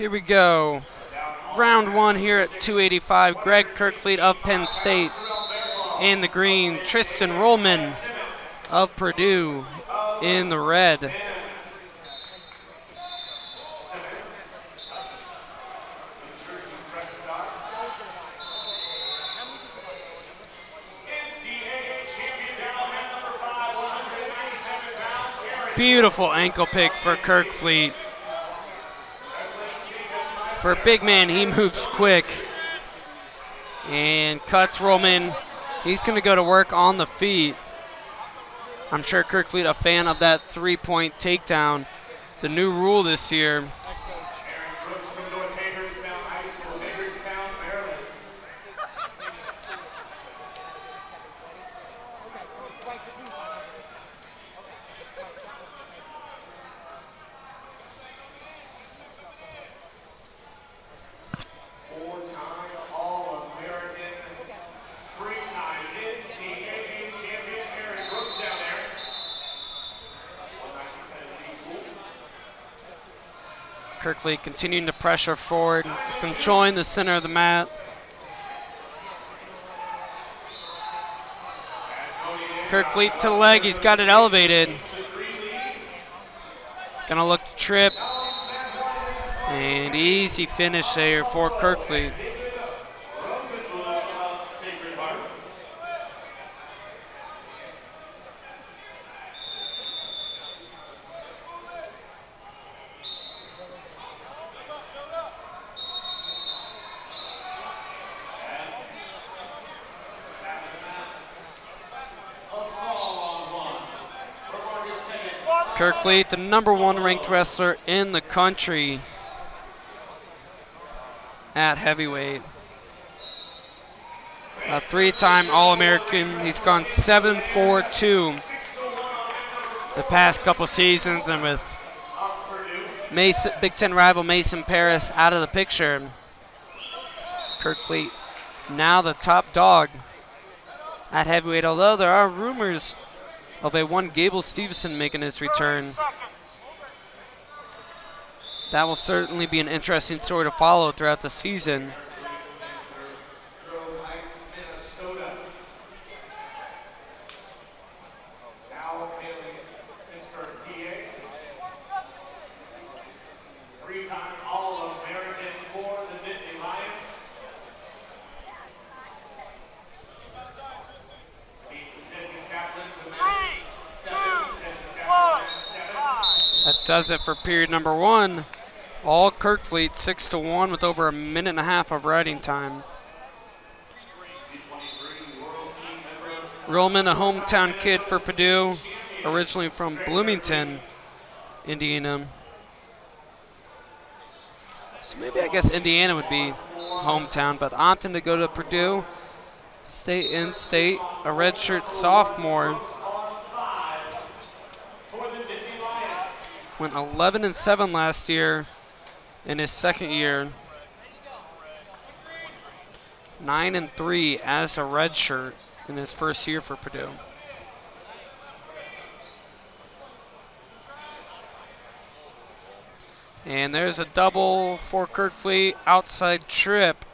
Here we go. Round one here at 285. Greg Kerkvliet of Penn State in the green. Tristan Rollman of Purdue in the red. Beautiful ankle pick for Kerkvliet. For a big man, he moves quick and cuts Rollman. He's going to go to work on the feet. I'm sure Kerkvliet a fan of that three-point takedown. The new rule this year. Kerkvliet continuing to pressure forward. He's controlling the center of the mat. Kerkvliet to the leg. He's got it elevated. Gonna look to trip. And easy finish there for Kerkvliet. Kerkvliet, the #1 ranked wrestler in the country at heavyweight. A three-time All-American. He's gone 7-4-2 the past couple seasons, and with Big Ten rival Mason Paris out of the picture, Kerkvliet now the top dog at heavyweight, although there are rumors of a one Gable Stevenson making his return. That will certainly be an interesting story to follow throughout the season. Three-time All-American for the Nittany Lions. That does it for period number one. All Kerkvliet 6-1 with over a minute and a half of riding time. Rollman, a hometown kid for Purdue, originally from Bloomington, Indiana. So maybe I guess Indiana would be hometown, but opting to go to Purdue, stay in state, a redshirt sophomore. Went 11-7 last year in his second year. 9-3 as a redshirt in his first year for Purdue. And there's a double for Kerkvliet, outside trip.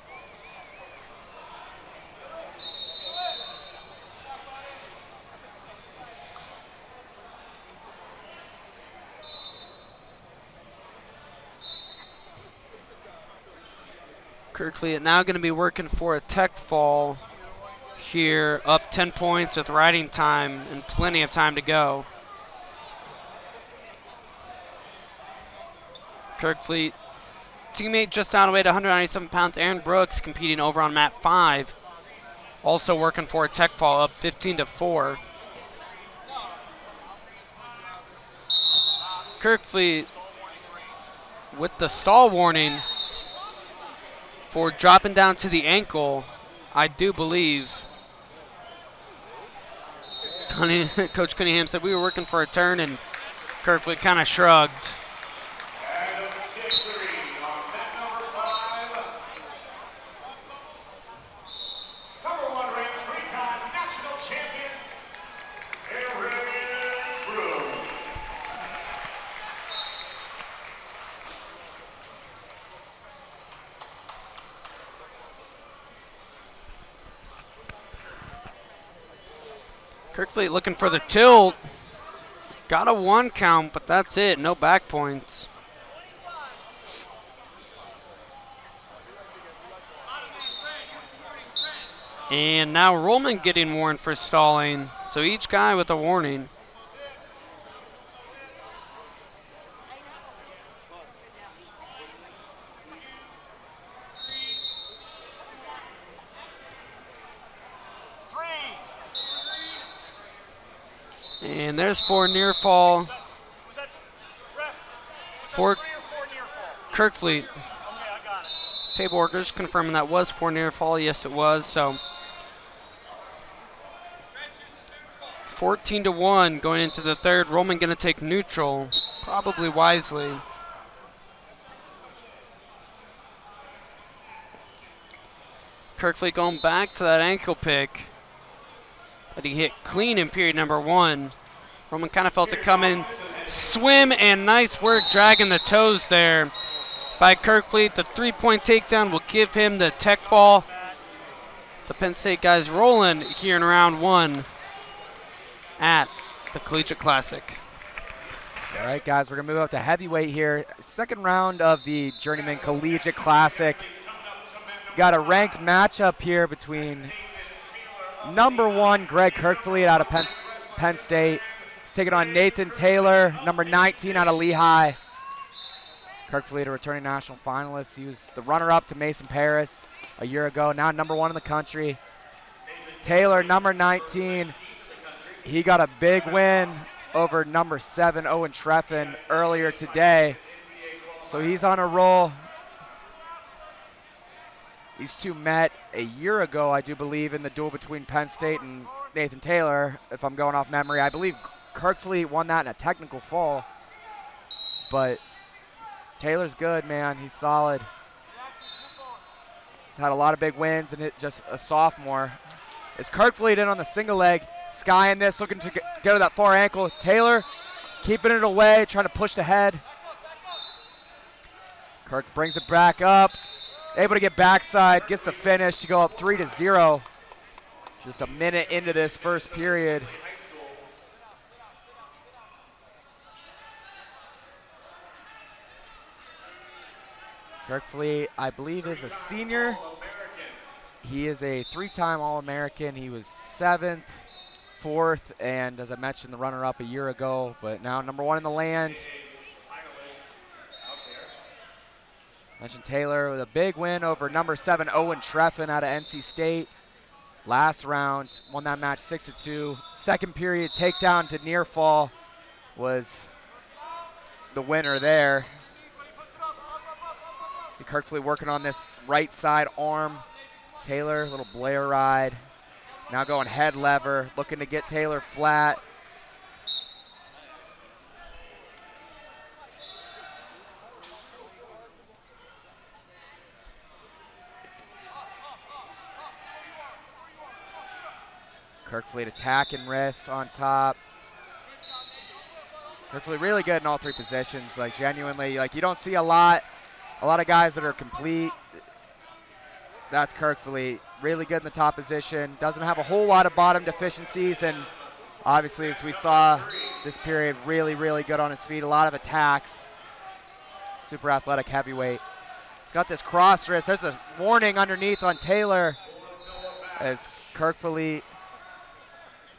Kerkvliet now going to be working for a tech fall here, up 10 points with riding time and plenty of time to go. Kerkvliet, teammate just down weight, 197 pounds, Aaron Brooks competing over on mat 5. Also working for a tech fall, up 15-4. Kerkvliet with the stall warning for dropping down to the ankle, I do believe. Coach Cunningham said we were working for a turn, and Kerkvliet kind of shrugged. Kerkvliet looking for the tilt. Got a 1 count, but that's it. No back points. And now Rollman getting warned for stalling. So each guy with a warning. And there's 4 near fall for Kerkvliet. Table workers confirming that was 4 near fall. Yes, it was. So 14-1 going into the third. Rollman going to take neutral, probably wisely. Kerkvliet going back to that ankle pick that he hit clean in period number 1. Rollman kind of felt it coming. Swim and nice work dragging the toes there by Kerkvliet. The 3-point takedown will give him the tech fall. The Penn State guys rolling here in round 1 at the Collegiate Classic. All right, guys, we're going to move up to heavyweight here. Second round of the Journeymen Collegiate Classic. Got a ranked matchup here between number 1, Greg Kerkvliet out of Penn State. He's taking on Nathan Taylor, number 19 out of Lehigh. Kerkvliet, a returning national finalist. He was the runner-up to Mason Paris a year ago, now number 1 in the country. Taylor, number 19. He got a big win over number 7, Owen Treffen, earlier today. So he's on a roll. These two met a year ago, I do believe, in the duel between Penn State and Nathan Taylor, if I'm going off memory. I believe Kerkvliet won that in a technical fall. But Taylor's good, man. He's solid. He's had a lot of big wins and just a sophomore. It's Kerkvliet in on the single leg. Sky in this, looking to get to that far ankle. Taylor keeping it away, trying to push the head. Kirk brings it back up. Able to get backside, gets the finish to go up 3-0. Just a minute into this first period. Kerkvliet, I believe, is a senior. He is a 3-time All-American. He was 7th, 4th, and as I mentioned, the runner-up a year ago, but now number 1 in the land. Mentioned Taylor with a big win over number 7, Owen Treffen out of NC State. Last round, won that match 6-2. Second period takedown to near fall was the winner there. See Kerkvliet working on this right side arm. Taylor, little Blair ride. Now going head lever, looking to get Taylor flat. Kerkvliet attacking wrists on top. Kerkvliet really good in all 3 positions. Like genuinely, like you don't see a lot of guys that are complete. That's Kerkvliet. Really good in the top position. Doesn't have a whole lot of bottom deficiencies, and obviously, as we saw this period, really, really good on his feet. A lot of attacks. Super athletic heavyweight. He's got this cross wrist. There's a warning underneath on Taylor as Kerkvliet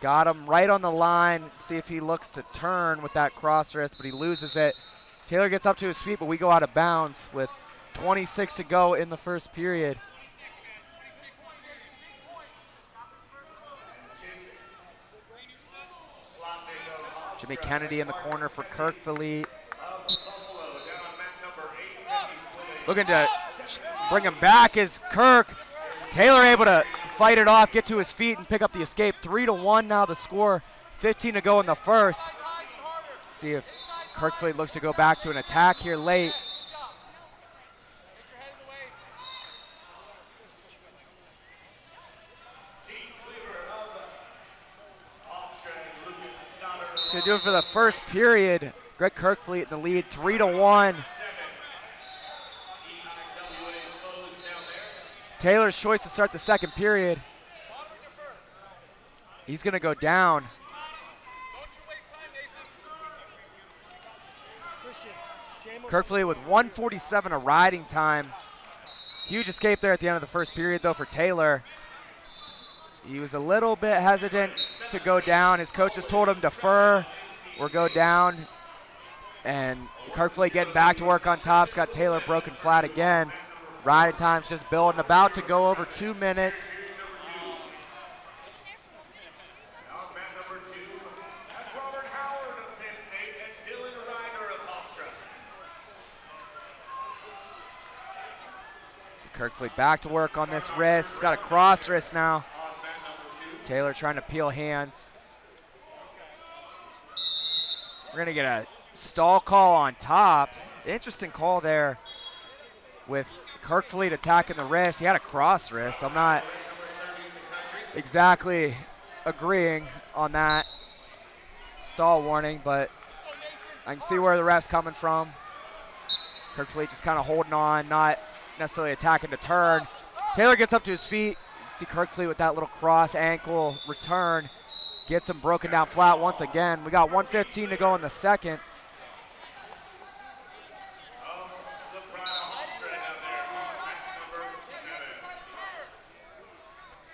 got him right on the line. See if he looks to turn with that cross wrist, but he loses it. Taylor gets up to his feet, but we go out of bounds with 26 to go in the first period. Jimmy Kennedy in the corner for Kerkvliet. Looking to bring him back is Kirk. Taylor able to fight it off, get to his feet, and pick up the escape. 3-1 now the score. 15 to go in the first. See if Kerkvliet looks to go back to an attack here late. That's going to do it for the first period. Greg Kerkvliet in the lead, 3-1. Taylor's choice to start the second period. He's going to go down. Kerkvliet with 1:47 of riding time. Huge escape there at the end of the first period, though, for Taylor. He was a little bit hesitant to go down. His coaches told him defer or go down. And Kerkvliet getting back to work on top. It's got Taylor broken flat again. Riding time's just building, about to go over 2 minutes. So Kerkvliet back to work on this wrist. Got a cross wrist now. Taylor trying to peel hands. We're gonna get a stall call on top. Interesting call there with Kerkvliet attacking the wrist. He had a cross wrist. I'm not exactly agreeing on that stall warning, but I can see where the ref's coming from. Kerkvliet just kind of holding on, not necessarily attacking to turn. Taylor gets up to his feet. You see Kerkvliet with that little cross ankle return. Gets him broken down flat once again. We got 1:15 to go in the second.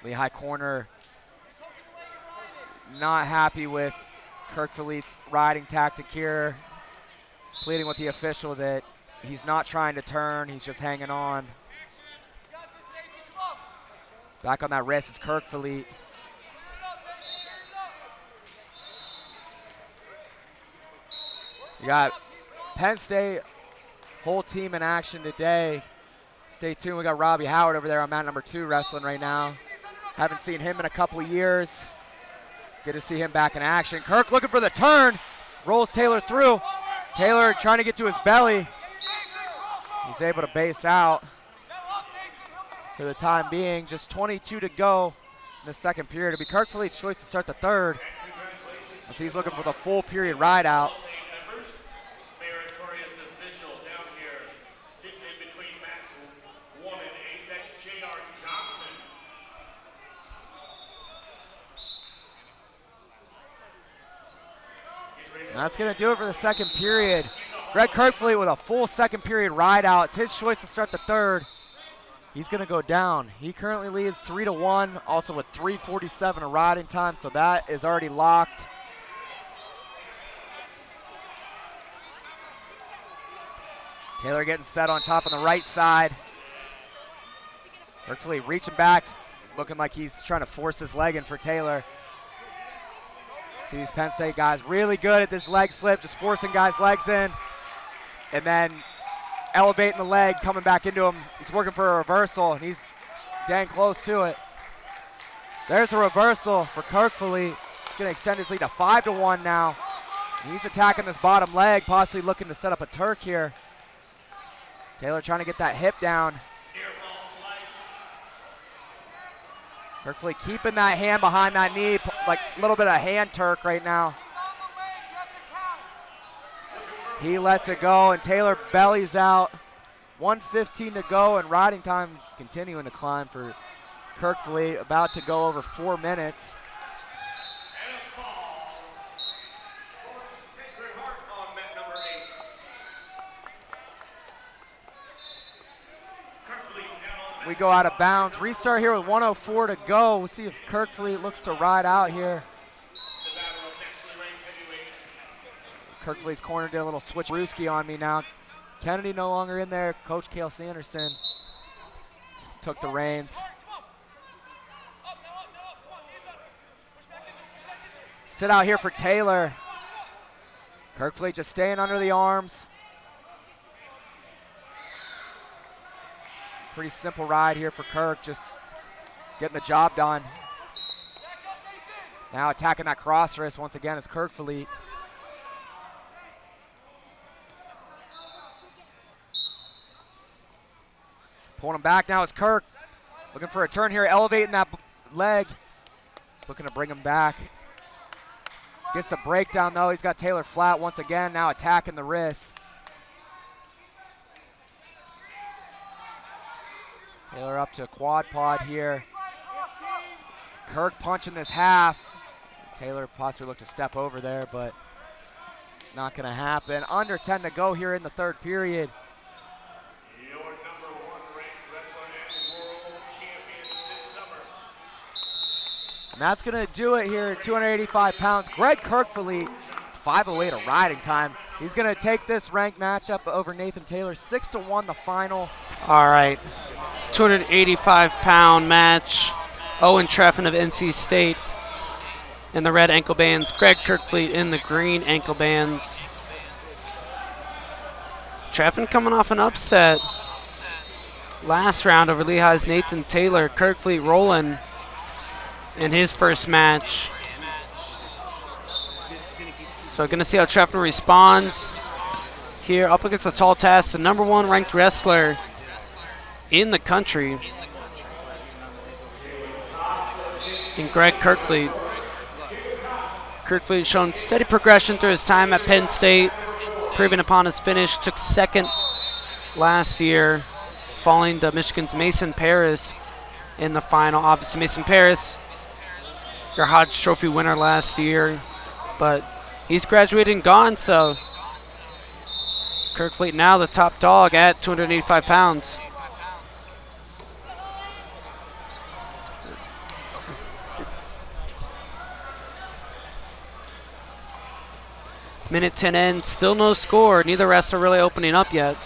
Lehigh corner not happy with Kerkvliet's riding tactic here. Pleading with the official that he's not trying to turn, he's just hanging on. Back on that wrist is Kerkvliet. You got Penn State whole team in action today. Stay tuned, we got Robbie Howard over there on mat number 2 wrestling right now. Haven't seen him in a couple of years. Good to see him back in action. Kirk looking for the turn, rolls Taylor through. Taylor trying to get to his belly. He's able to base out for the time being. Just 22 to go in the second period. It'll be Kerkvliet's choice to start the third, as he's looking for the full period ride out. And that's going to do it for the second period. Greg Kerkvliet with a full second period ride out. It's his choice to start the third. He's going to go down. He currently leads 3-1, also with 3:47 of riding time, so that is already locked. Taylor getting set on top on the right side. Kerkvliet reaching back, looking like he's trying to force his leg in for Taylor. See these Penn State guys really good at this leg slip, just forcing guys' legs in and then elevating the leg, coming back into him. He's working for a reversal, and he's dang close to it. There's a reversal for Kerkvliet. He's going to extend his lead to 5-1 now. And he's attacking this bottom leg, possibly looking to set up a Turk here. Taylor trying to get that hip down. Kerkvliet keeping that hand behind that knee, like a little bit of hand Turk right now. He lets it go, and Taylor bellies out. 1:15 to go, and riding time continuing to climb for Kerkvliet, about to go over 4 minutes. We go out of bounds. Restart here with 1:04 to go. We'll see if Kerkvliet looks to ride out here. Kerkvliet's corner did a little switch Ruski on me now. Kennedy no longer in there. Coach Cale Sanderson took the reins. Sit out here for Taylor. Kerkvliet just staying under the arms. Pretty simple ride here for Kirk, just getting the job done. Now attacking that cross wrist once again is Kerkvliet. Pulling him back now is Kirk. Looking for a turn here, elevating that leg. Just looking to bring him back. Gets a breakdown though. He's got Taylor flat once again, now attacking the wrist. Taylor up to quad pod here. Kirk punching this half. Taylor possibly looked to step over there, but not going to happen. Under 10 to go here in the third period. Your number 1 ranked wrestler and world champion this summer. And that's going to do it here at 285 pounds. Greg Kerkvliet, 5:08 of riding time. He's going to take this ranked matchup over Nathan Taylor, 6-1 the final. All right, 285-pound match. Owen Treffin of NC State in the red ankle bands. Greg Kerkvliet in the green ankle bands. Treffin coming off an upset last round over Lehigh's Nathan Taylor. Kerkvliet rolling in his first match. So going to see how Treffin responds here up against a tall task, the number 1 ranked wrestler in the country in Greg Kerkvliet. Kerkvliet shown steady progression through his time at Penn State, proving upon his finish. Took second last year, falling to Michigan's Mason Paris in the final. Obviously, Mason Paris, your Hodge Trophy winner last year, but he's graduated and gone, so Kerkvliet now the top dog at 285 pounds. Minute 10 in, still no score. Neither wrestler really opening up yet.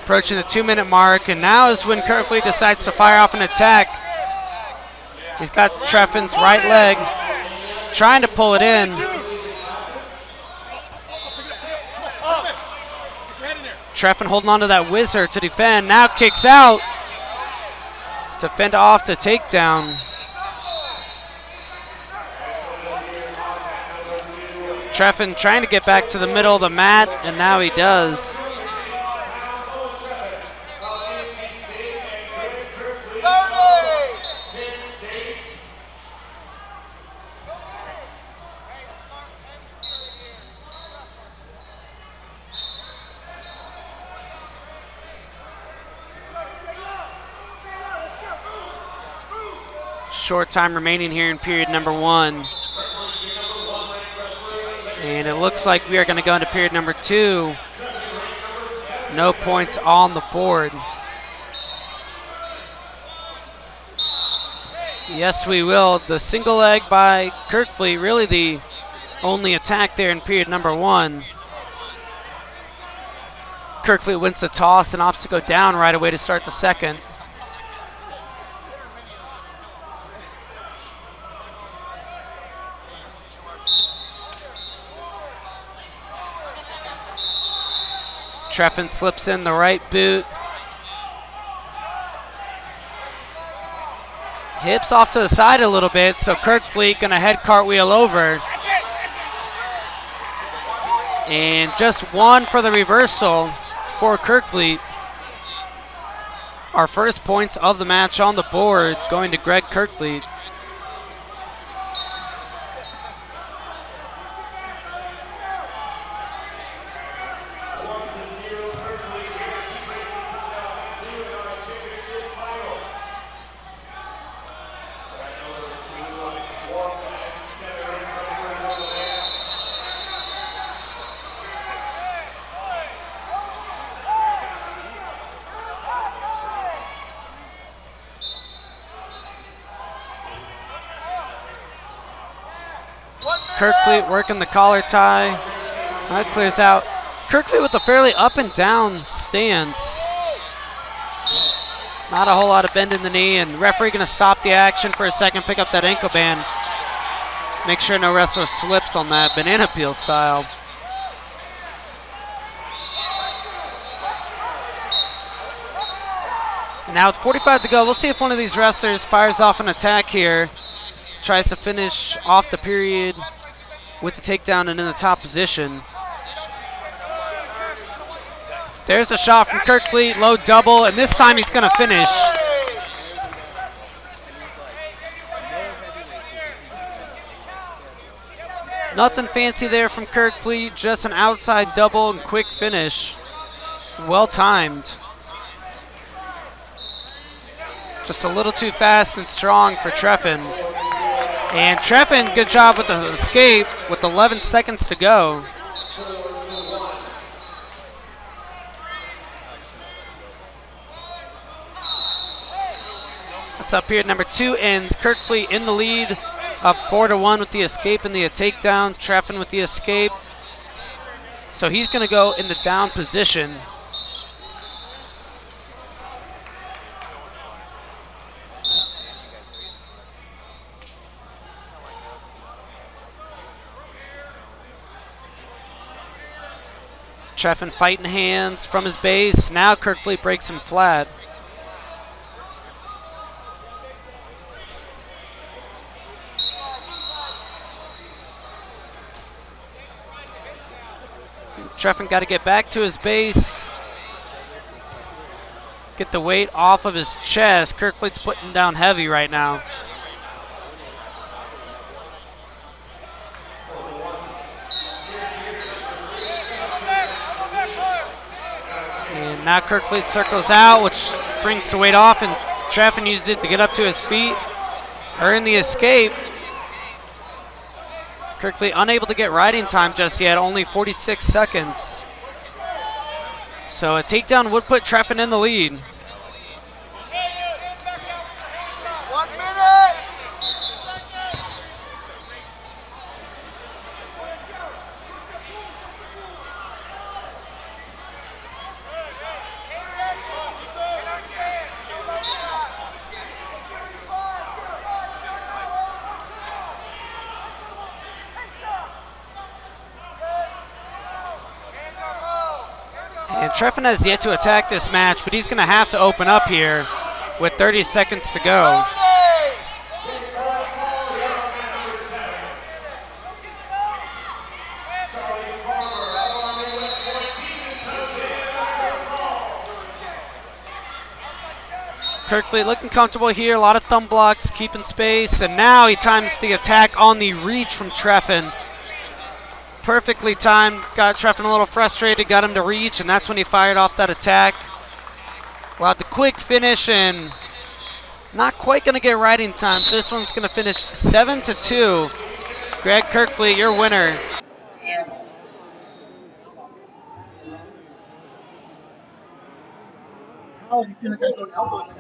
Approaching the 2-minute mark, and now is when Kerkvliet decides to fire off an attack. He's got Treffin's right leg, trying to pull it in. Treffin holding on to that whizzer to defend, now kicks out to fend off the takedown. Treffin trying to get back to the middle of the mat, and now he does. Short time remaining here in period number 1. And it looks like we are going to go into period number 2. No points on the board. Yes, we will. The single leg by Kerkvliet, really the only attack there in period number 1. Kerkvliet wins the toss and opts to go down right away to start the second. Treffin slips in the right boot. Hips off to the side a little bit, so Kerkvliet gonna head cartwheel over. And just one for the reversal for Kerkvliet. Our first points of the match on the board going to Greg Kerkvliet. Kerkvliet working the collar tie. That clears out. Kerkvliet with a fairly up and down stance. Not a whole lot of bend in the knee, and referee gonna stop the action for a second, pick up that ankle band. Make sure no wrestler slips on that banana peel style. And now with 45 to go, we'll see if one of these wrestlers fires off an attack here. Tries to finish off the period with the takedown and in the top position. There's a shot from Kerkvliet, low double, and this time he's gonna finish. Nothing fancy there from Kerkvliet, just an outside double and quick finish. Well timed. Just a little too fast and strong for Treffin. And Treffin, good job with the escape with 11 seconds to go. That's up here at number 2 ends. Kerkvliet in the lead, up 4-1 with the escape and the takedown. Treffin with the escape. So he's going to go in the down position. Treffin fighting hands from his base. Now Kerkvliet breaks him flat. Treffin got to get back to his base. Get the weight off of his chest. Kerkvliet's putting down heavy right now. And now Kerkvliet circles out, which brings the weight off, and Treffin uses it to get up to his feet. Earn the escape. Kerkvliet unable to get riding time just yet, only 46 seconds. So a takedown would put Treffin in the lead. 1 minute! And Treffin has yet to attack this match, but he's going to have to open up here with 30 seconds to go. Kerkvliet looking comfortable here, a lot of thumb blocks, keeping space, and now he times the attack on the reach from Treffin. Perfectly timed, got Treffin a little frustrated, got him to reach, and that's when he fired off that attack. Well, the quick finish, and not quite going to get riding time, so this one's going to finish 7-2. Greg Kerkvliet, your winner. How do you feel like I don't elbow?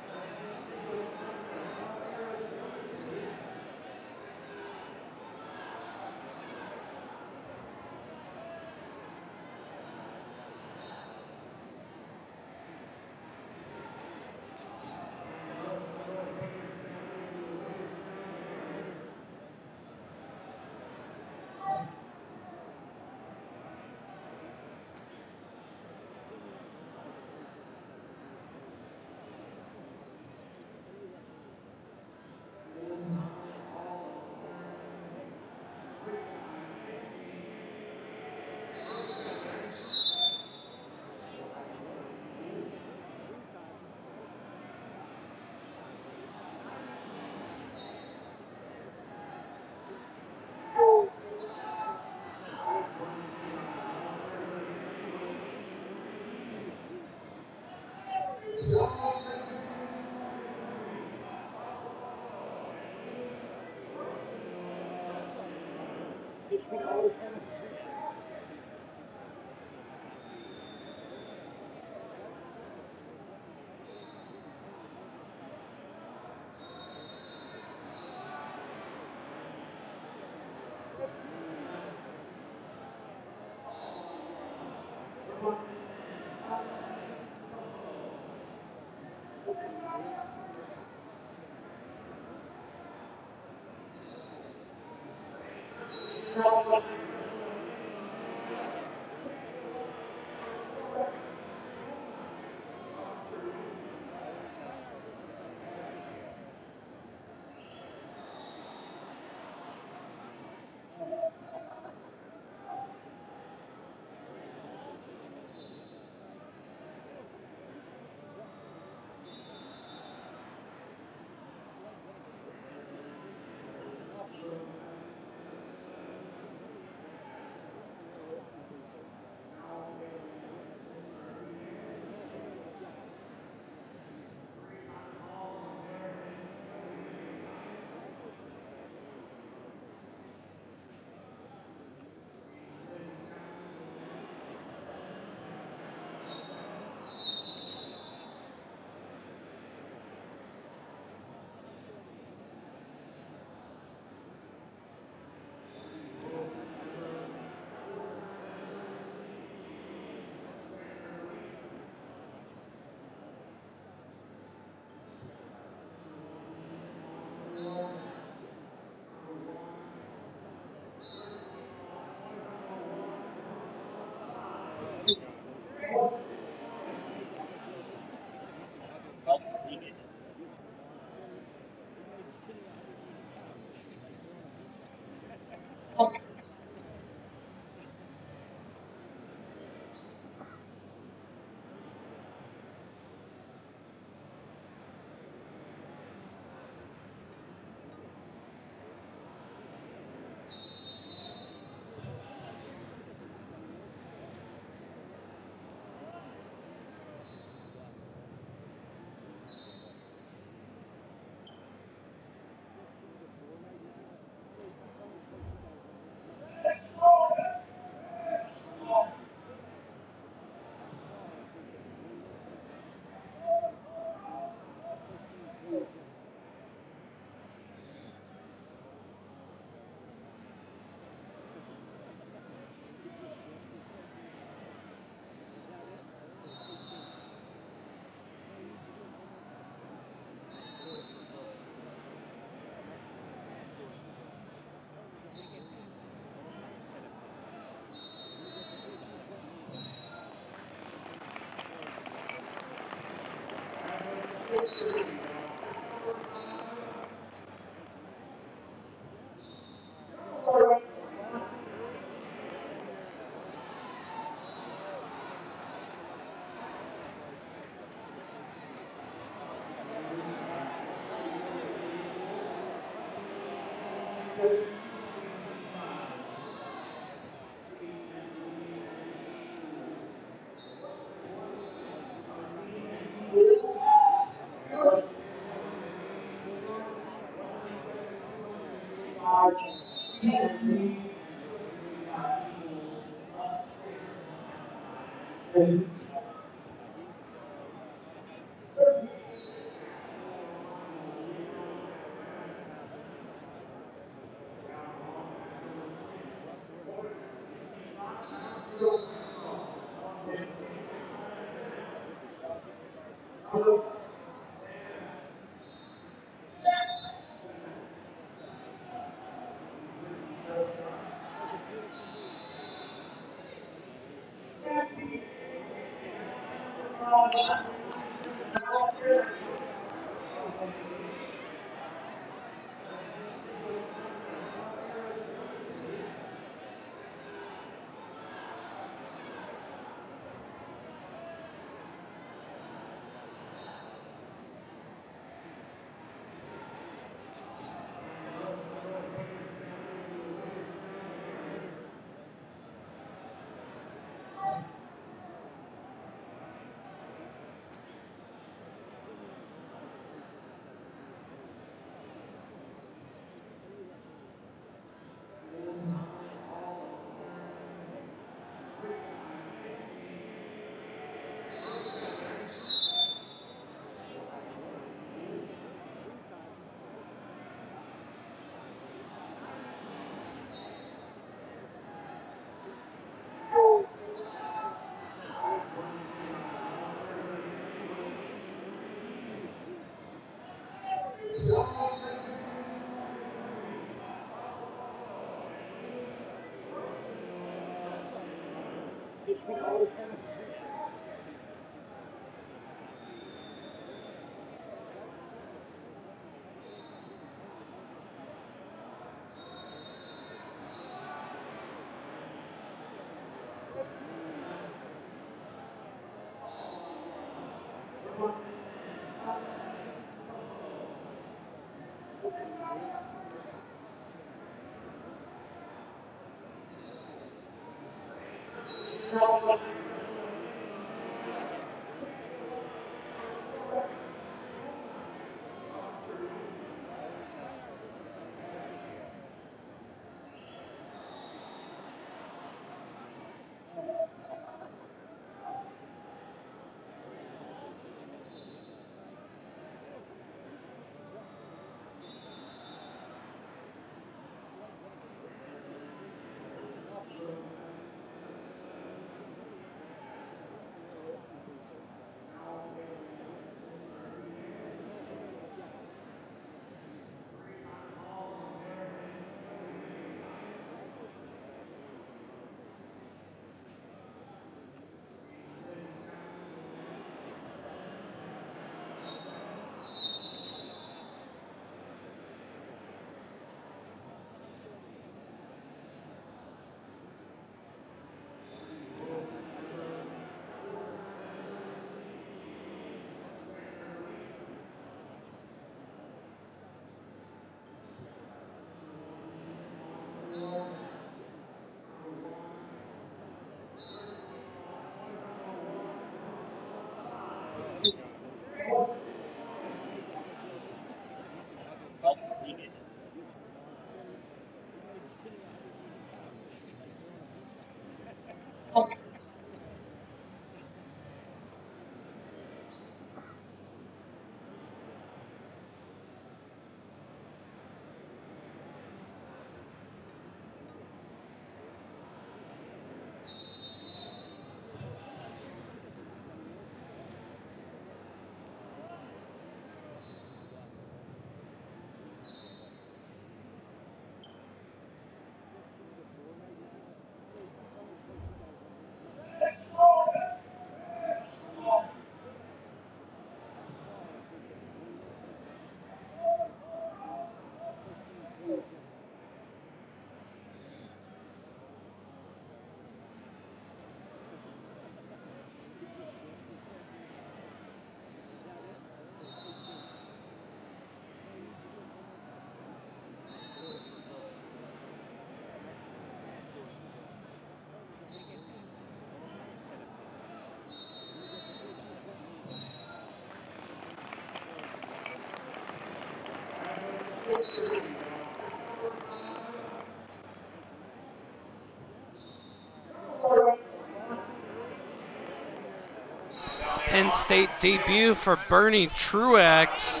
Penn State debut for Bernie Truax.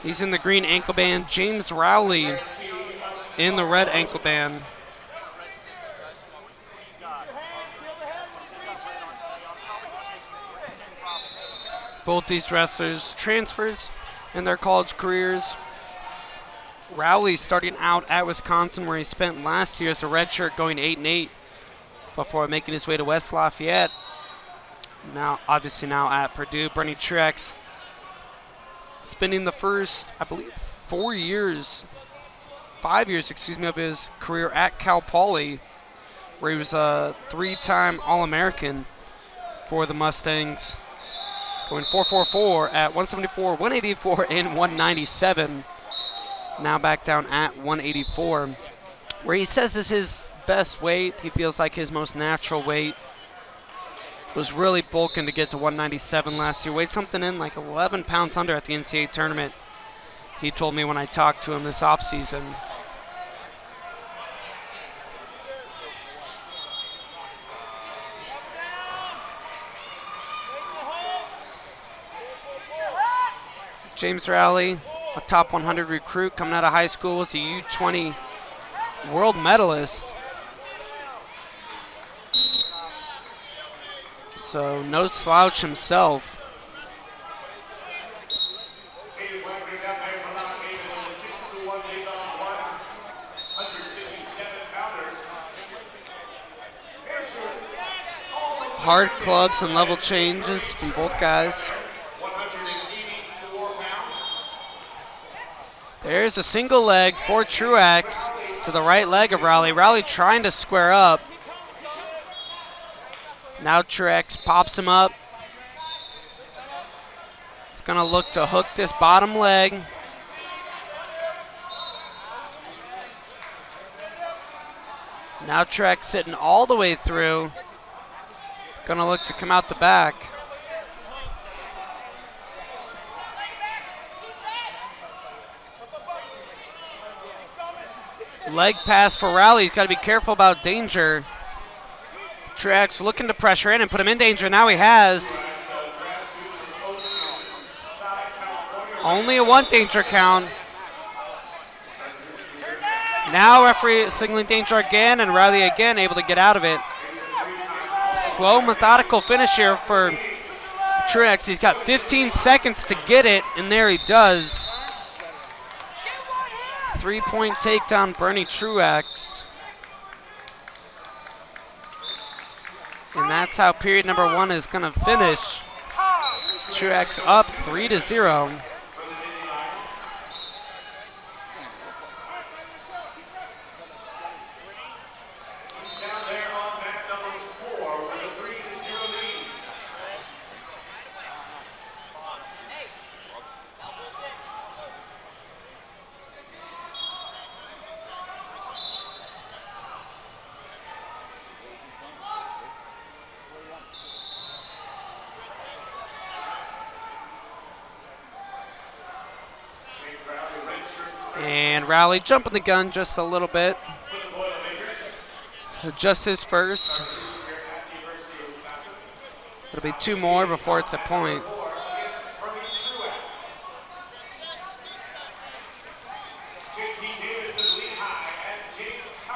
He's in the green ankle band. James Rowley in the red ankle band. Both these wrestlers transfers in their college careers. Rowley starting out at Wisconsin, where he spent last year as a redshirt, going 8-8 before making his way to West Lafayette. Now, obviously now at Purdue. Bernie Truax spending the first, I believe, 5 years, of his career at Cal Poly, where he was a 3-time All-American for the Mustangs, going 4.44 at 174, 184, and 197. Now back down at 184, where he says is his best weight. He feels like his most natural weight. Was really bulking to get to 197 last year. Weighed something in like 11 pounds under at the NCAA tournament. He told me when I talked to him this offseason. James Rowley, a top 100 recruit coming out of high school, was a U20 world medalist. So no slouch himself. Hard clubs and level changes from both guys. 184 pounds. There's a single leg for Truax to the right leg of Rowley. Rowley trying to square up. Now Truax pops him up. He's gonna look to hook this bottom leg. Now Truax sitting all the way through. Gonna look to come out the back. Leg pass for Rowley. He's got to be careful about danger. Truax looking to pressure in and put him in danger. Now he has. Only a 1 danger count. Now referee signaling danger again, and Rowley again able to get out of it. Slow, methodical finish here for Truax. He's got 15 seconds to get it, and there he does. 3-point takedown, Bernie Truax. And that's how period number 1 is going to finish. Truax up 3-0. And Rowley jumping the gun just a little bit. Just his first. It'll be 2 more before it's a point.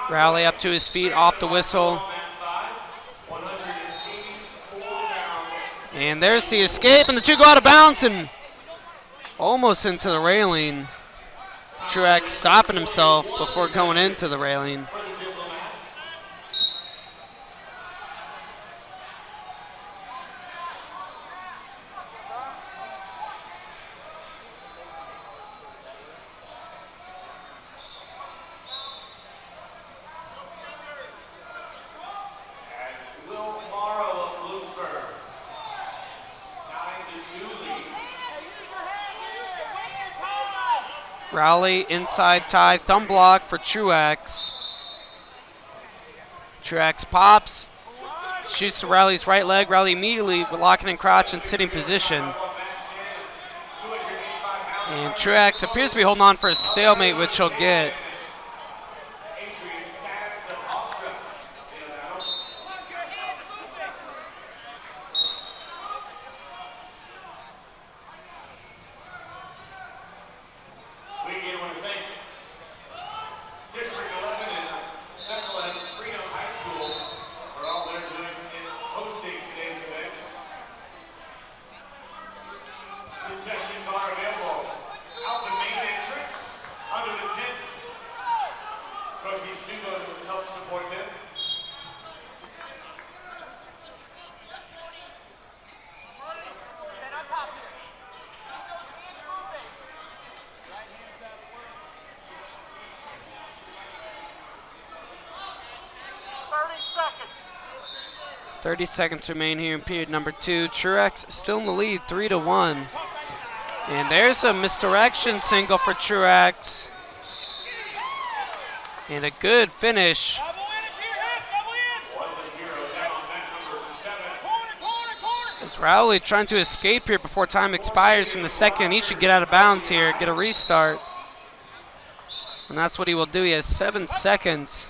Rowley up to his feet off the whistle. And there's the escape, and the 2 go out of bounds and almost into the railing. Truax stopping himself before going into the railing. Rowley inside tie, thumb block for Truax. Truax pops, shoots to Rowley's right leg. Rowley immediately locking in crotch and sitting position. And Truax appears to be holding on for a stalemate, which he'll get. Support them. 30 seconds remain here in period number 2. Truax still in the lead, 3-1. And there's a misdirection single for Truax. And a good finish. As Rowley trying to escape here before time expires in the second. He should get out of bounds here, get a restart. And that's what he will do. He has 7 seconds.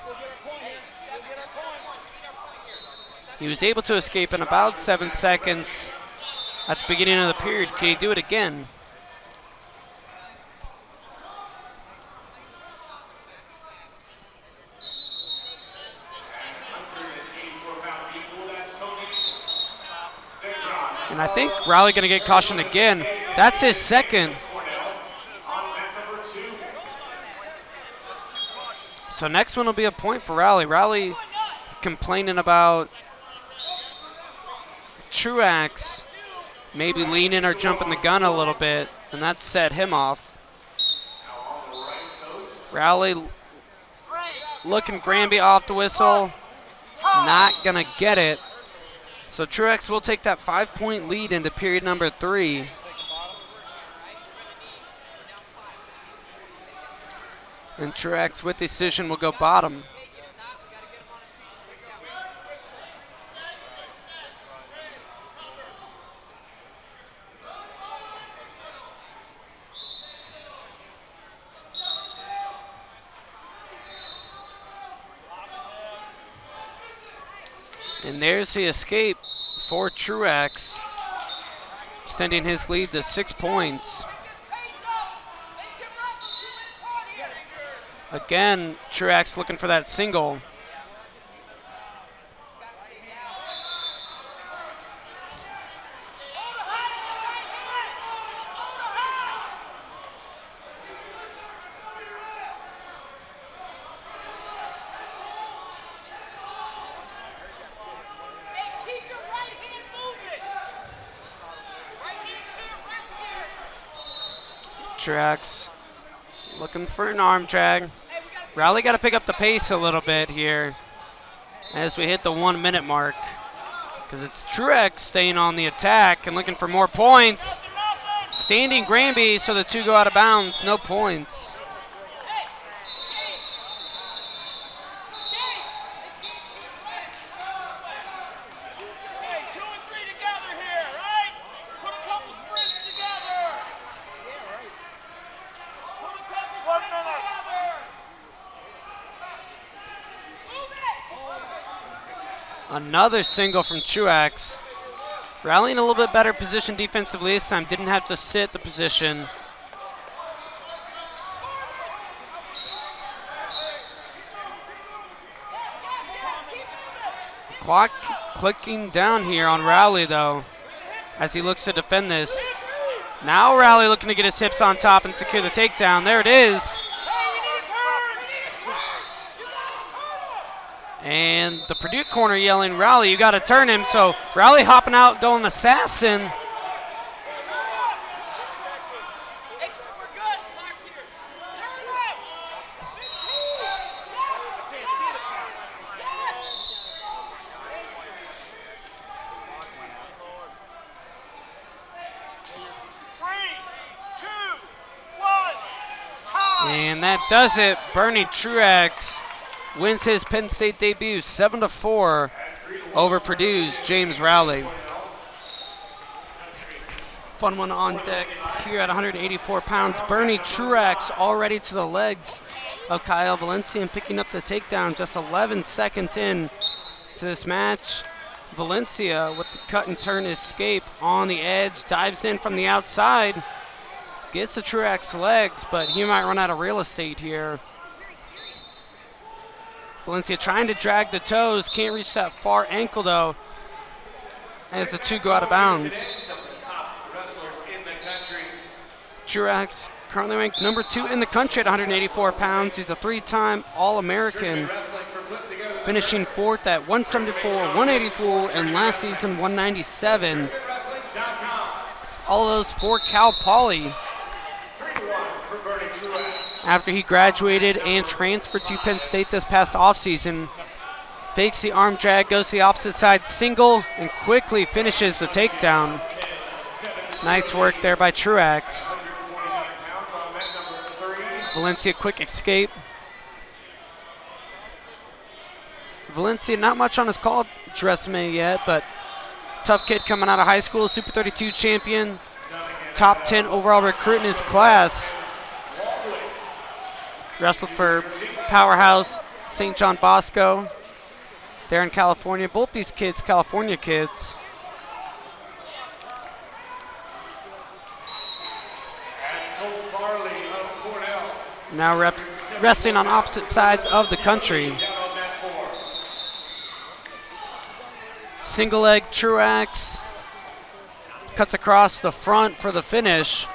He was able to escape in about 7 seconds at the beginning of the period. Can he do it again? And I think Rowley going to get cautioned again. That's his second. So next one will be a point for Rowley. Rowley complaining about Truax maybe leaning or jumping the gun a little bit, and that set him off. Rowley looking Granby off the whistle. Not going to get it. So Truax will take that 5-point lead into period number 3. And Truax with decision will go bottom. And there's the escape for Truax, extending his lead to 6 points. Again, Truax looking for that single. Truax looking for an arm drag. Rowley got to pick up the pace a little bit here as we hit the 1 minute mark, because it's Truax staying on the attack and looking for more points. Standing Granby, so the 2 go out of bounds, no points. Another single from Truax. Rowley in a little bit better position defensively this time. Didn't have to sit the position. Clock clicking down here on Rowley though, as he looks to defend this. Now Rowley looking to get his hips on top and secure the takedown. There it is. And the Purdue corner yelling, Rowley, you got to turn him. So Rowley hopping out, going assassin. And that does it. Bernie Truax wins his Penn State debut 7-4 over Purdue's James Rowley. Fun one on deck here at 184 pounds. Bernie Truax already to the legs of Kyle Valencia and picking up the takedown just 11 seconds in to this match. Valencia with the cut and turn escape on the edge, dives in from the outside, gets the Truax legs, but he might run out of real estate here. Valencia trying to drag the toes, can't reach that far ankle though, as the 2 go out of bounds. Truax currently ranked number 2 in the country at 184 pounds. He's a 3-time All-American, finishing 4th at 174, 184, and last season 197. All of those for Cal Poly. After he graduated and transferred to Penn State this past offseason, fakes the arm drag, goes to the opposite side single, and quickly finishes the takedown. Nice work there by Truax. Valencia quick escape. Valencia not much on his college resume yet, but tough kid coming out of high school, Super 32 champion, top 10 overall recruit in his class. Wrestled for Powerhouse, St. John Bosco, there in California. Both these kids, California kids. Now wrestling on opposite sides of the country. Single leg Truax cuts across the front for the finish.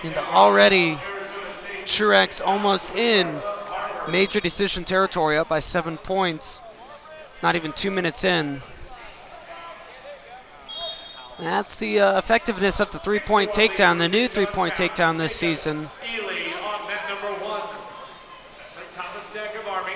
And already Truax almost in Major decision territory, up by 7 points. Not even 2 minutes in. That's the effectiveness of the three-point takedown, the new three-point takedown this season. Ely on net number 1. St. Thomas Deck of Army.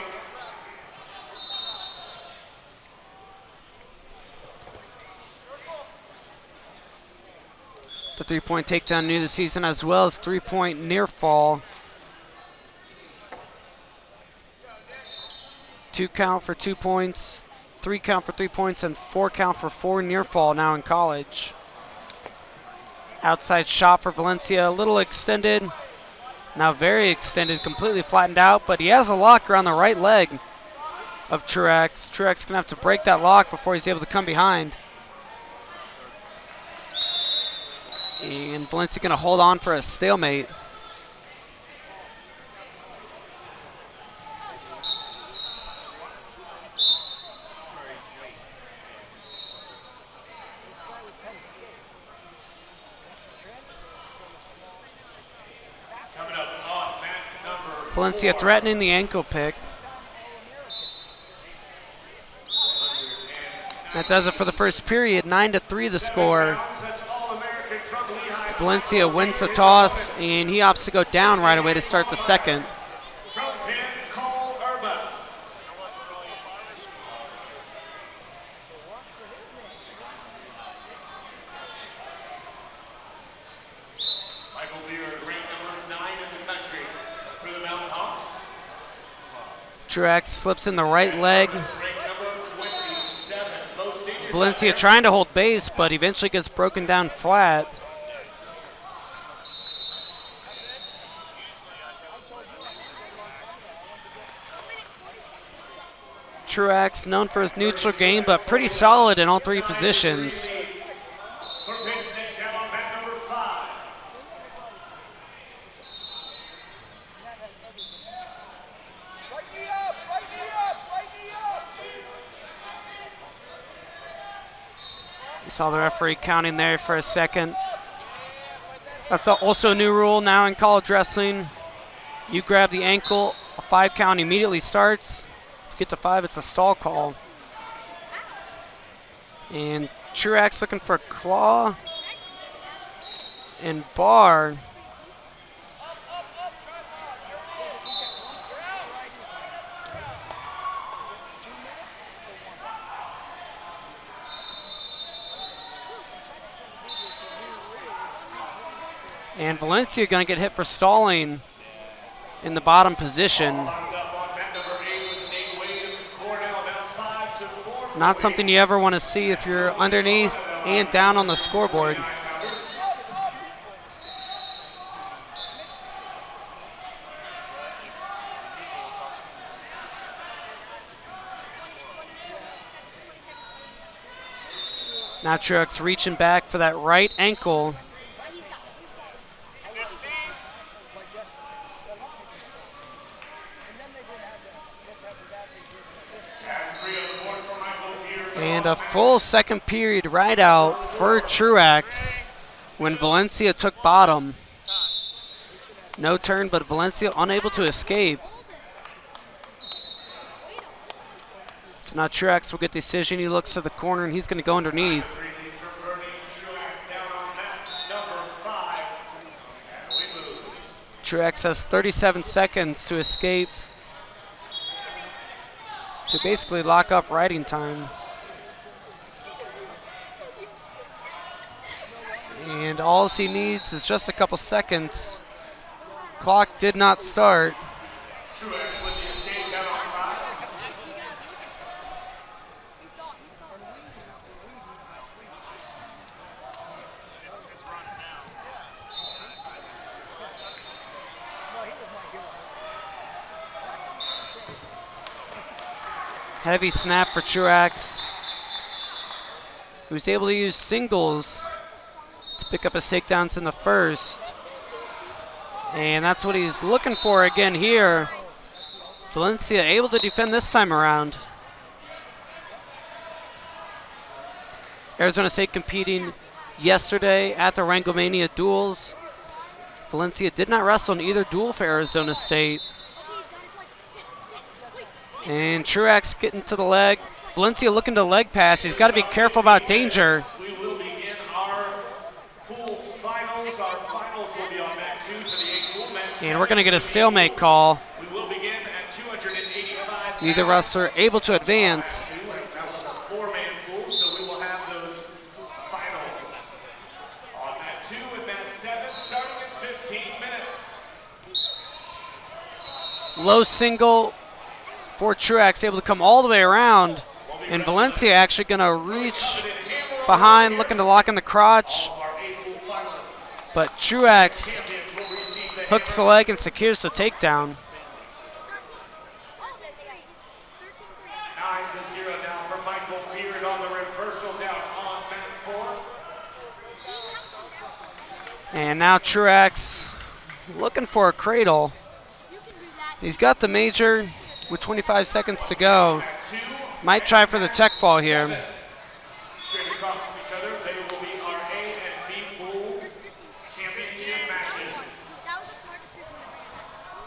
The three-point takedown new this season, as well as three-point near fall. 2 count for 2 points, 3 count for 3 points, and 4 count for 4 near fall now in college. Outside shot for Valencia, a little extended. Now very extended, completely flattened out, but he has a lock around the right leg of Truax. Truax gonna have to break that lock before he's able to come behind. And Valencia gonna hold on for a stalemate. Valencia threatening the ankle pick. That does it for the first period. 9-3 the score. Valencia wins the toss, and he opts to go down right away to start the second. From Penn, Cole Urbas. Michael Beard, ranked number 9 in the country for the Mountain Hawks. Truax slips in the right leg. Ranked number 27. Most seniors. Valencia trying to hold base, but eventually gets broken down flat. Truax, known for his neutral game, but pretty solid in all 3 positions. For Penn State, down on mat number 5. Right knee up, right knee up, right knee up. You saw the referee counting there for a second. That's also a new rule now in college wrestling. You grab the ankle, a 5 count immediately starts. To get to 5, it's a stall call. And Truax looking for claw and bar. And Valencia going to get hit for stalling in the bottom position. Not something you ever want to see if you're underneath and down on the scoreboard. Now Truax reaching back for that right ankle. And a full second period right out for Truax when Valencia took bottom. No turn, but Valencia unable to escape. So now Truax will get the decision. He looks to the corner and he's going to go underneath. Truax has 37 seconds to escape to basically lock up riding time. And all he needs is just a couple seconds. Clock did not start. Heavy snap for Truax, who was able to use singles to pick up his takedowns in the first. And that's what he's looking for again here. Valencia able to defend this time around. Arizona State competing yesterday at the Wranglemania duels. Valencia did not wrestle in either duel for Arizona State. And Truax getting to the leg. Valencia looking to leg pass. He's got to be careful about danger. We will begin our full finals. Our finals will be on mat 2 for the 8 full men's. And we're going to get a stalemate call. We will begin at 285. Neither wrestler able to advance. That's a 4-man pool, so we will have those finals on mat 2 and mat 7 starting in 15 minutes. Low single for Truax, able to come all the way around. And Valencia actually going to reach behind, looking to lock in the crotch. But Truax hooks the leg and secures the takedown. 9-0 now for Michael Beard on the reversal down on mat 4. And now Truax looking for a cradle. He's got the major with 25 seconds to go. Might try for the tech fall here. Straight across from each other, they will be our A and B pool championship matches.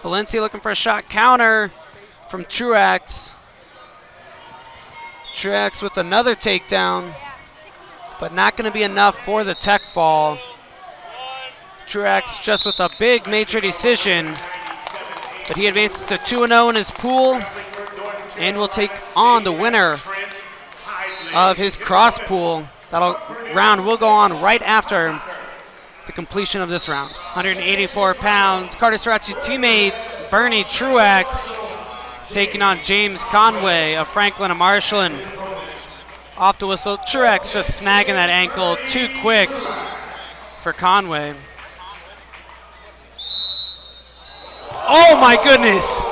Valencia looking for a shot counter from Truax. Truax with another takedown, but not going to be enough for the tech fall. Truax just with a big major decision, but he advances to 2-0 in his pool and will take on the winner of his cross pool. That round will go on right after the completion of this round. 184 pounds, Carter Starocci teammate Bernie Truax taking on James Conway of Franklin and Marshland. Off the whistle, Truax just snagging that ankle too quick for Conway. Oh my goodness!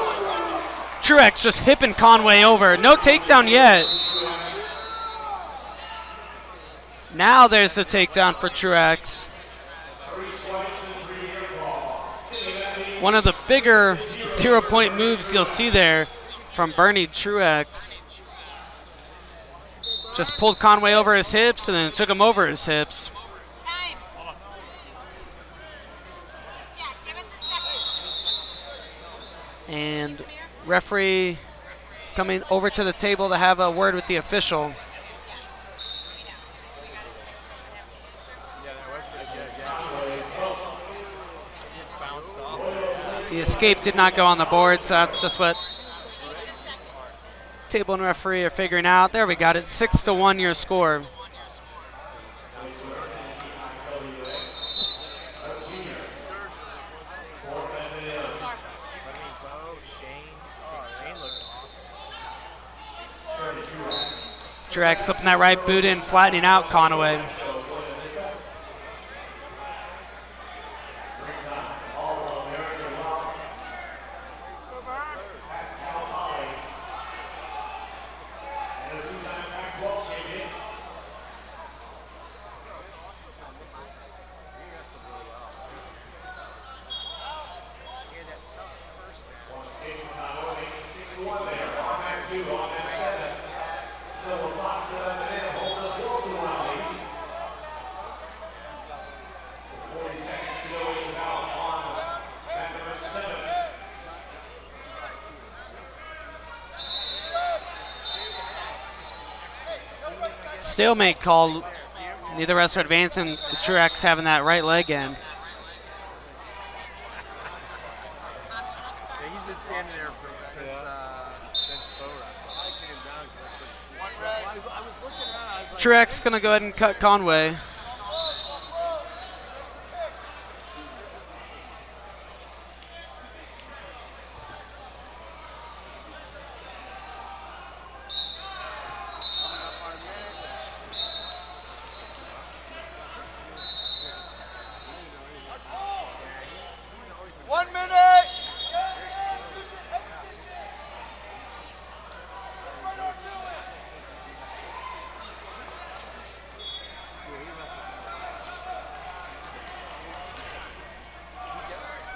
Truax just hipping Conway over. No takedown yet. Now there's the takedown for Truax. One of the bigger 0-point moves you'll see there from Bernie Truax. Just pulled Conway over his hips and then took him over his hips. And referee coming over to the table to have a word with the official. The escape did not go on the board, so that's just what table and referee are figuring out. There we got it, 6-1 your score. Truax slipping that right boot in, flattening out Conway. Stalemate called. Neither wrestler advancing. Truax having that right leg in. Yeah, he's been standing there since Bo wrestling. Truax gonna go ahead and cut Conway.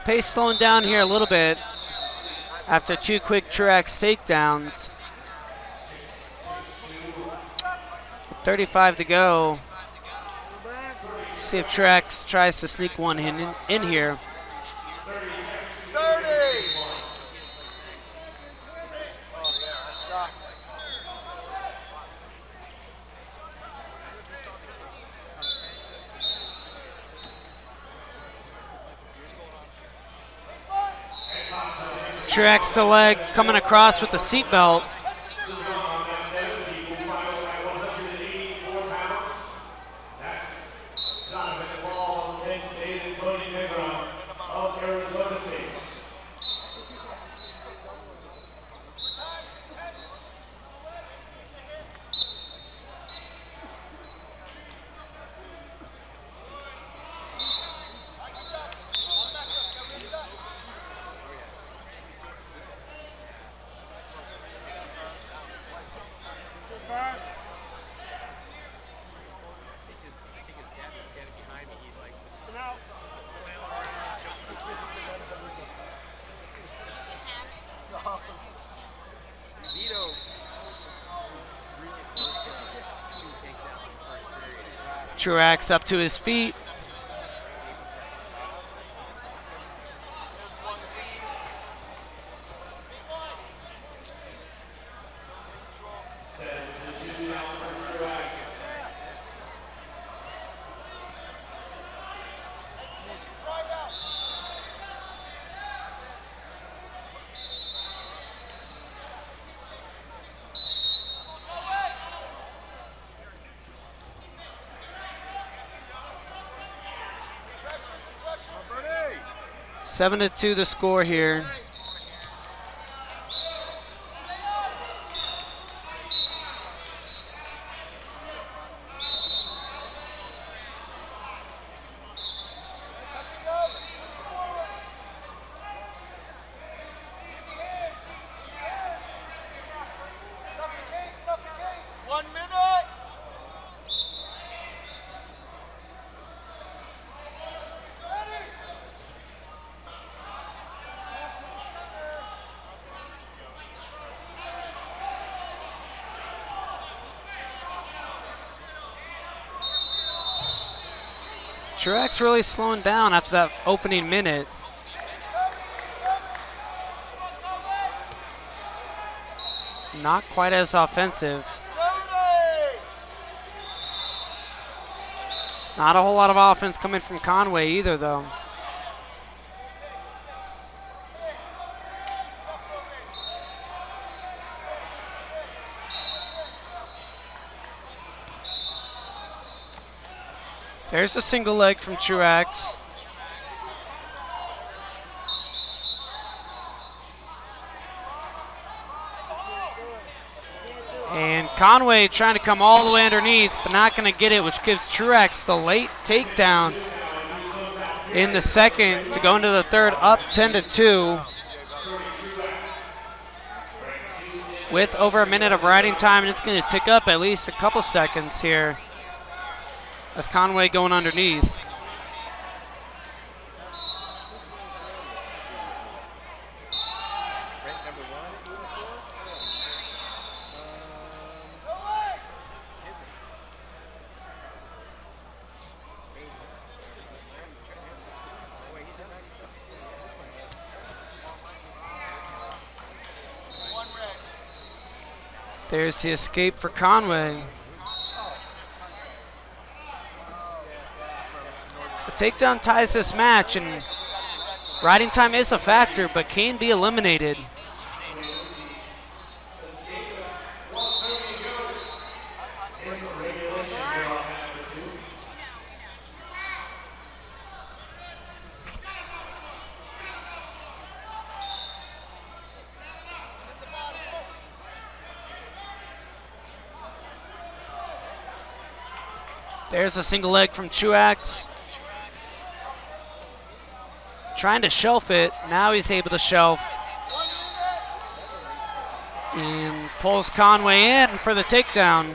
Pace slowing down here a little bit after 2 quick Truax takedowns. 35 to go. See if Truax tries to sneak one in here. 30. Truax to leg, coming across with the seatbelt. Truax up to his feet. Ready? 7-2 the score here. Touching up. Push forward. Easy hands. Easy hands. Suffocate. Suffocate. 1 minute. Ready. Truax really slowing down after that opening minute. Not quite as offensive. Ready. Not a whole lot of offense coming from Conway either, though. There's a single leg from Truax. And Conway trying to come all the way underneath, but not going to get it, which gives Truax the late takedown in the second to go into the third, up 10-2. With over a minute of riding time, and it's going to tick up at least a couple seconds here. That's Conway going underneath. There's the escape for Conway. The takedown ties this match, and riding time is a factor, but can be eliminated. There's a single leg from Truax. Trying to shelf it. Now he's able to shelf. And pulls Conway in for the takedown.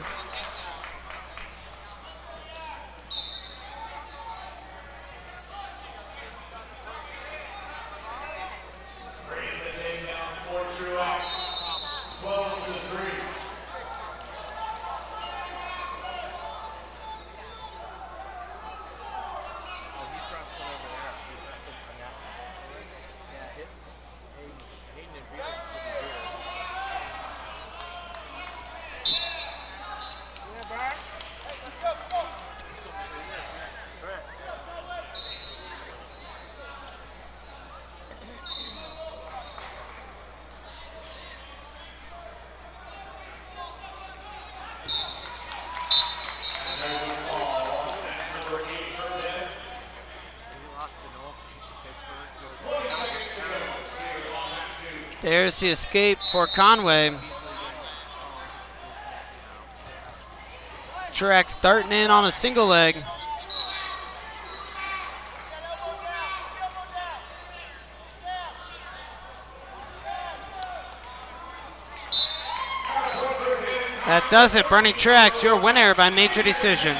There's the escape for Conway. Truax darting in on a single leg. That does it. Bernie Truax, your winner by major decision.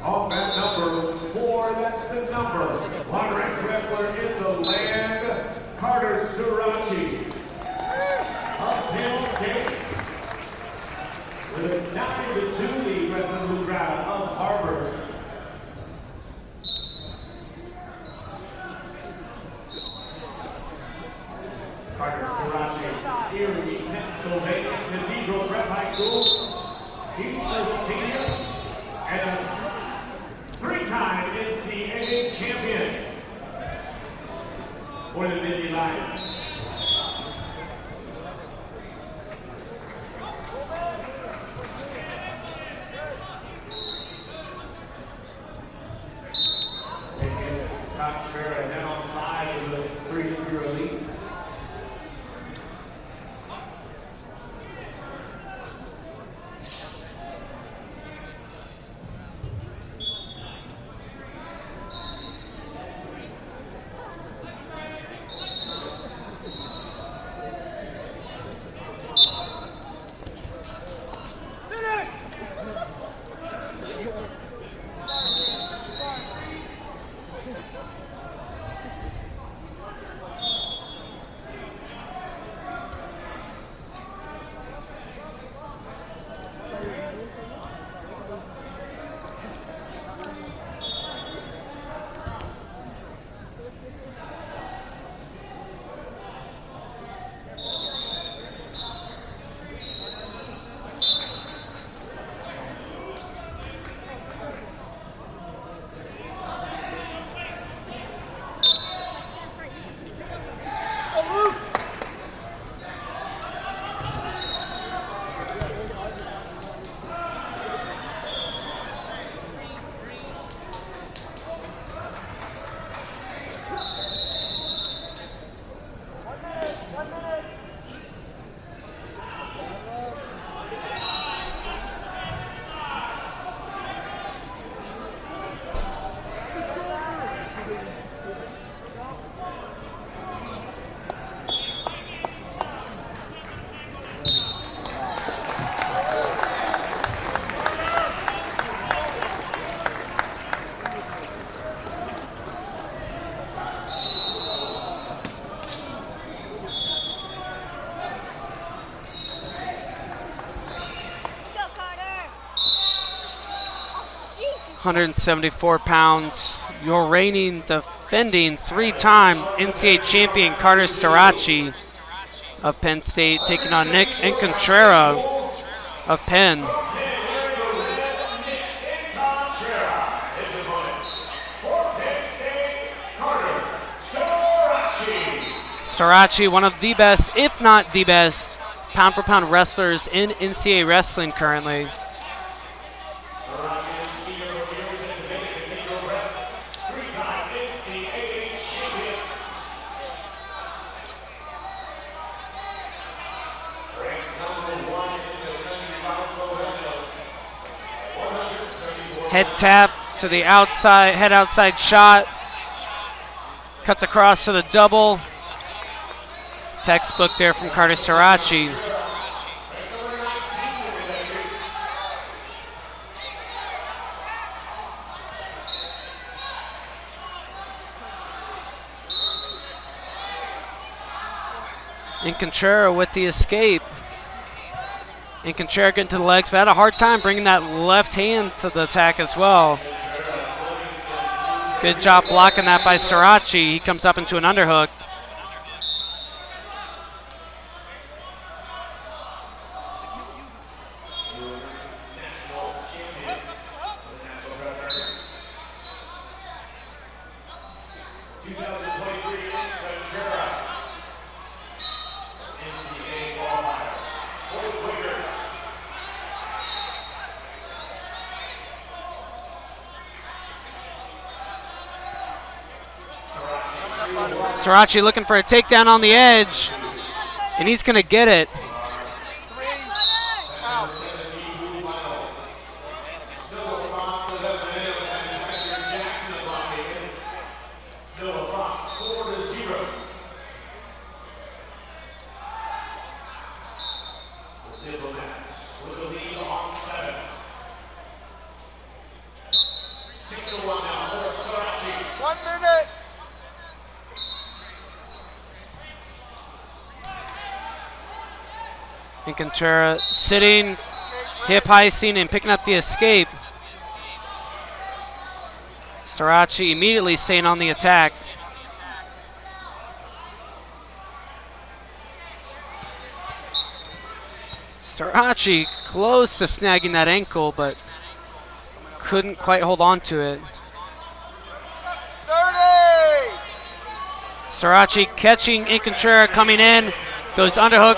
On mat number 4, that's the number. One-ranked wrestler in the land, Carter Starocci of Penn State. With a 9-2 lead, wrestling Blue Crowd of Harvard. Carter Starocci, Erie, Pennsylvania, Cathedral Prep High School. He's a senior and a three-time NCAA champion for the Nittany Lions. Cox Farah now 5 with a 3-0 lead. Let's go, Carter. 174 pounds. Your reigning, defending, three-time NCAA champion Carter Starocci of Penn State taking on Nick Incontrera of Penn. Starocci, one of the best, if not the best, pound-for-pound wrestlers in NCAA wrestling currently. Head tap to the outside, head outside shot. Cuts across to the double. Textbook there from Carter Starocci. Incontrera with the escape. And Conchera getting to the legs, but had a hard time bringing that left hand to the attack as well. Good job blocking that by Starocci. He comes up into an underhook. Starocci looking for a takedown on the edge, and he's going to get it. And Conchera sitting, hip heisting, and picking up the escape. Starocci immediately staying on the attack. Starocci close to snagging that ankle, but couldn't quite hold on to it. 30! Starocci catching Conchera coming in, goes underhook,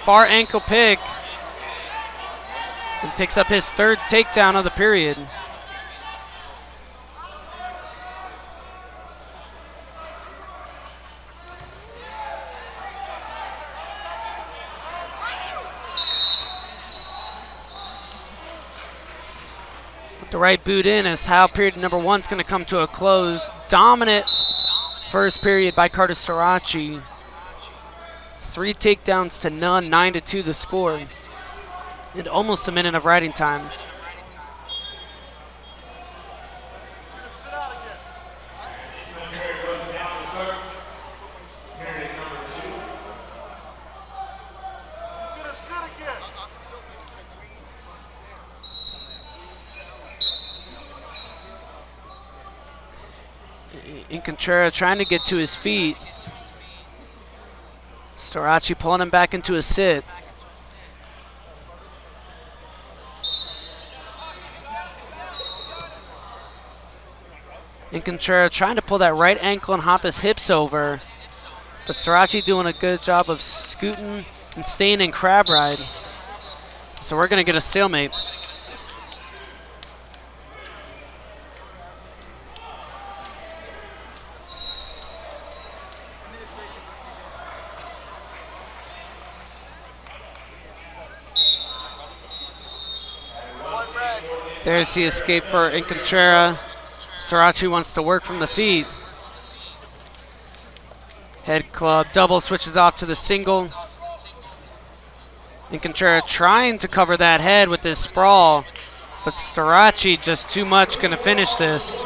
far ankle pick, and picks up his third takedown of the period. With the right boot in is how period number 1 is going to come to a close. Dominant first period by Carter Starocci. 3 takedowns to none, 9-2 the score, and almost a minute of riding time. Conchera trying to get to his feet. Starocci pulling him back into a sit. And Conchera trying to pull that right ankle and hop his hips over. But Starocci doing a good job of scooting and staying in crab ride. So we're going to get a stalemate. There's the escape for Conchera. Starocci wants to work from the feet. Head club, double switches off to the single. Conchera trying to cover that head with this sprawl, but Starocci just too much, going to finish this.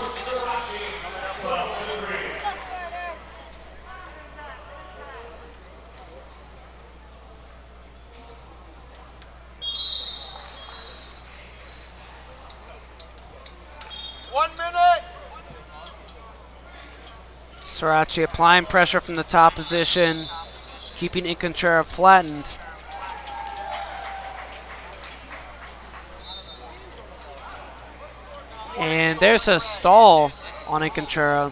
Starocci applying pressure from the top position, keeping Conchera flattened. And there's a stall on Conchera.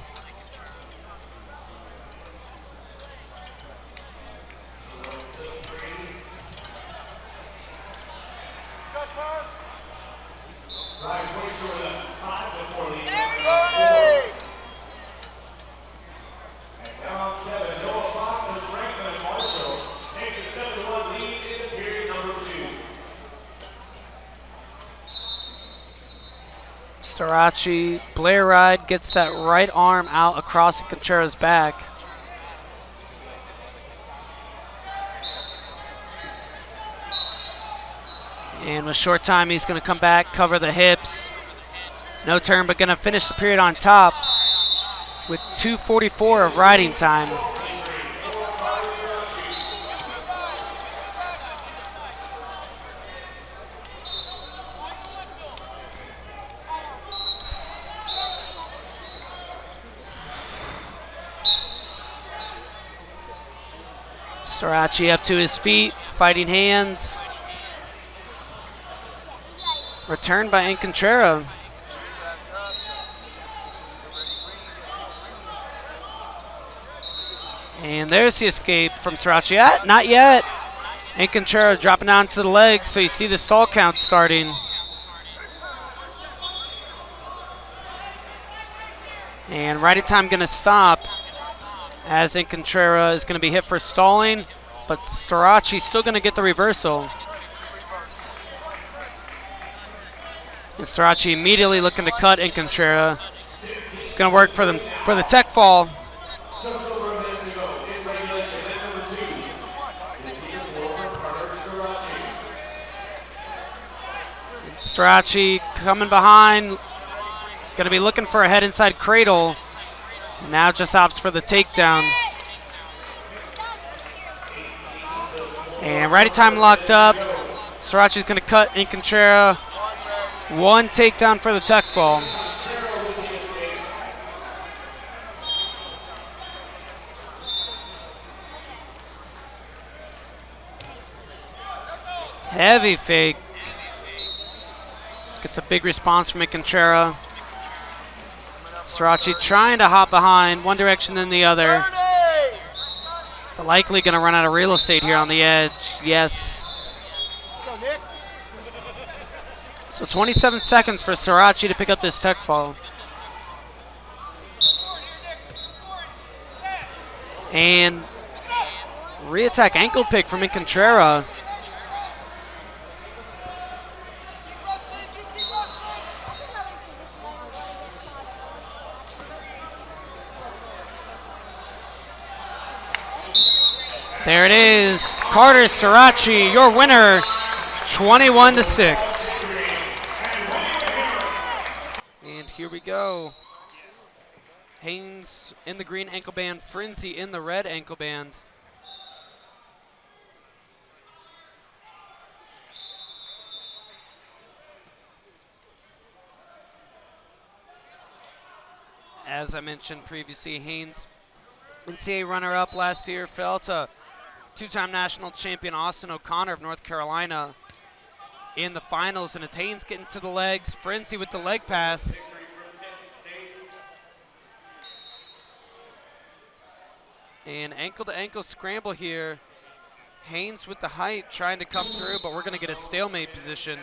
Starocci, Blair ride, gets that right arm out across Conchera's back. And with short time, he's going to come back, cover the hips. No turn, but going to finish the period on top with 2:44 of riding time. Starocci up to his feet, fighting hands. Returned by Encontrera. And there's the escape from Starocci. Not yet. Encontrera dropping down to the legs, so you see the stall count starting. And right at time going to stop as Encontrera is going to be hit for stalling, but Starocci still going to get the reversal. And Starocci immediately looking to cut Encontrera. It's going to work for the tech fall. Starocci coming behind, going to be looking for a head inside cradle. Now just opts for the takedown. And right at time locked up. Starocci's going to cut Encontrera. One takedown for the tech fall. Heavy fake. Gets a big response from Encontrera. Starocci trying to hop behind, one direction then the other. But likely going to run out of real estate here on the edge. Yes. So 27 seconds for Starocci to pick up this tech fall. And re-attack ankle pick from Encontrera. There it is. Carter Starocci, your winner, 21-6. And here we go. Haines in the green ankle band, Frenzy in the red ankle band. As I mentioned previously, Haines, NCAA runner-up last year, fell to two-time national champion Austin O'Connor of North Carolina in the finals, and it's Haines getting to the legs. Frenzy with the leg pass. And ankle-to-ankle scramble here. Haines with the height trying to come through, but we're going to get a stalemate position.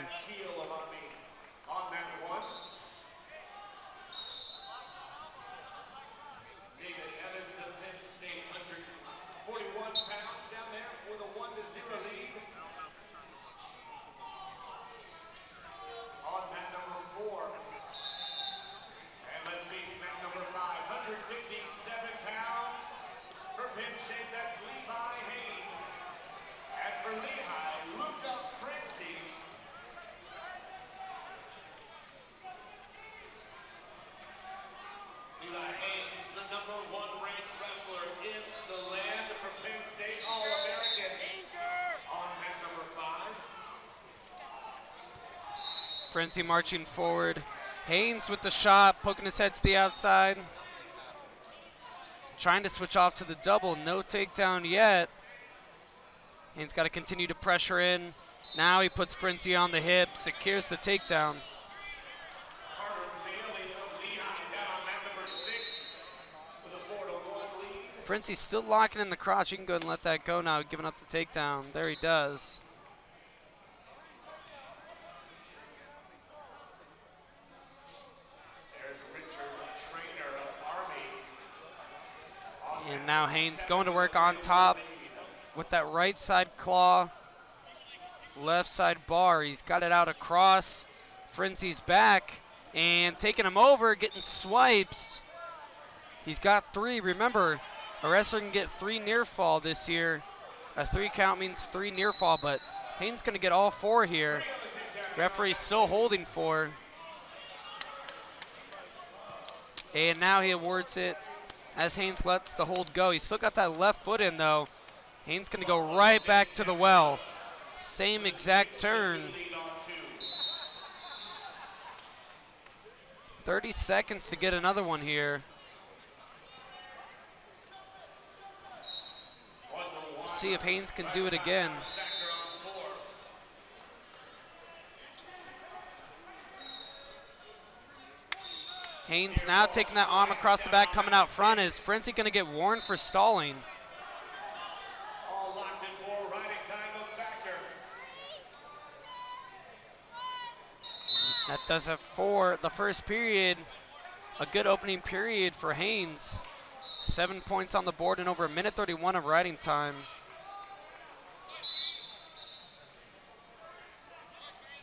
Frenzy marching forward. Haines with the shot, poking his head to the outside. Trying to switch off to the double, no takedown yet. Haines got to continue to pressure in. Now he puts Frenzy on the hip, secures the takedown. Frenzy's still locking in the crotch. He can go ahead and let that go now, giving up the takedown. There he does. And now Haines going to work on top with that right side claw, left side bar. He's got it out across Frenzy's back and taking him over, getting swipes. He's got three. Remember, a wrestler can get 3 near fall this year. A 3 count means 3 near fall, but Haines going to get all 4 here. Referee's still holding 4. And now he awards it as Haines lets the hold go. He's still got that left foot in, though. Haines going to go right back to the well. Same exact turn. 30 seconds to get another one here. see if Haines can do it again. Haines now taking that arm across the back, coming out front. Is Frenzy going to get warned for stalling? All locked in for riding time of factor. That does it for the first period. A good opening period for Haines. 7 points on the board in over a minute 31 of riding time.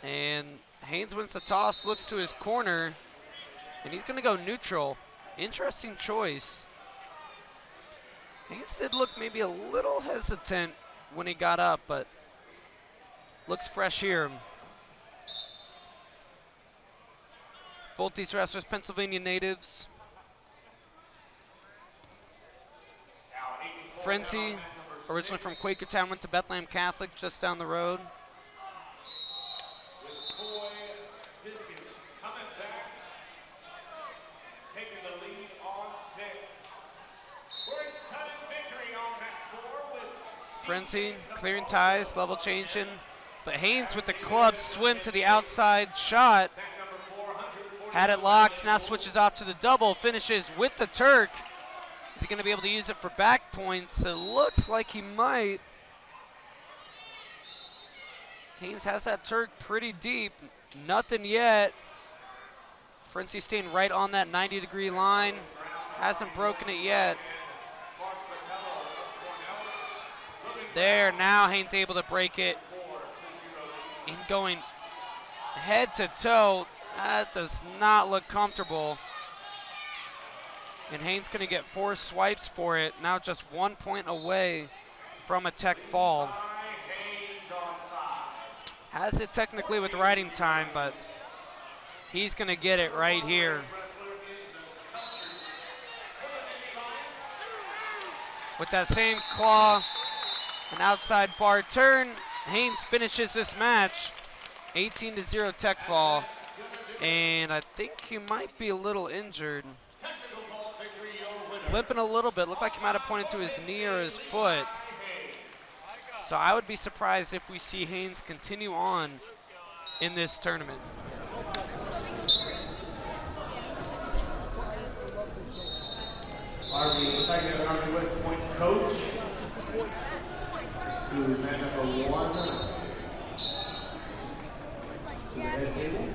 And Haines wins the toss, looks to his corner, and he's going to go neutral. Interesting choice. Haines did look maybe a little hesitant when he got up, but looks fresh here. Both these wrestlers, Pennsylvania natives. Frenzy, originally from Quakertown, went to Bethlehem Catholic just down the road. Frenzy clearing ties, level changing, but Haines with the club swim to the outside shot. Had it locked, now switches off to the double, finishes with the Turk. Is he going to be able to use it for back points? It looks like he might. Haines has that Turk pretty deep, nothing yet. Frenzy staying right on that 90-degree line, hasn't broken it yet. There, now Haines able to break it. And going head to toe, that does not look comfortable. And Haines gonna get 4 swipes for it. Now just 1 point away from a tech fall. Has it technically with riding time, but he's gonna get it right here. With that same claw, an outside bar turn, Haines finishes this match. 18-0 tech fall. And I think he might be a little injured. Limping a little bit, looked like he might have pointed to his knee or his foot. So I would be surprised if we see Haines continue on in this tournament. Army West Point coach to man number 1 to the head table.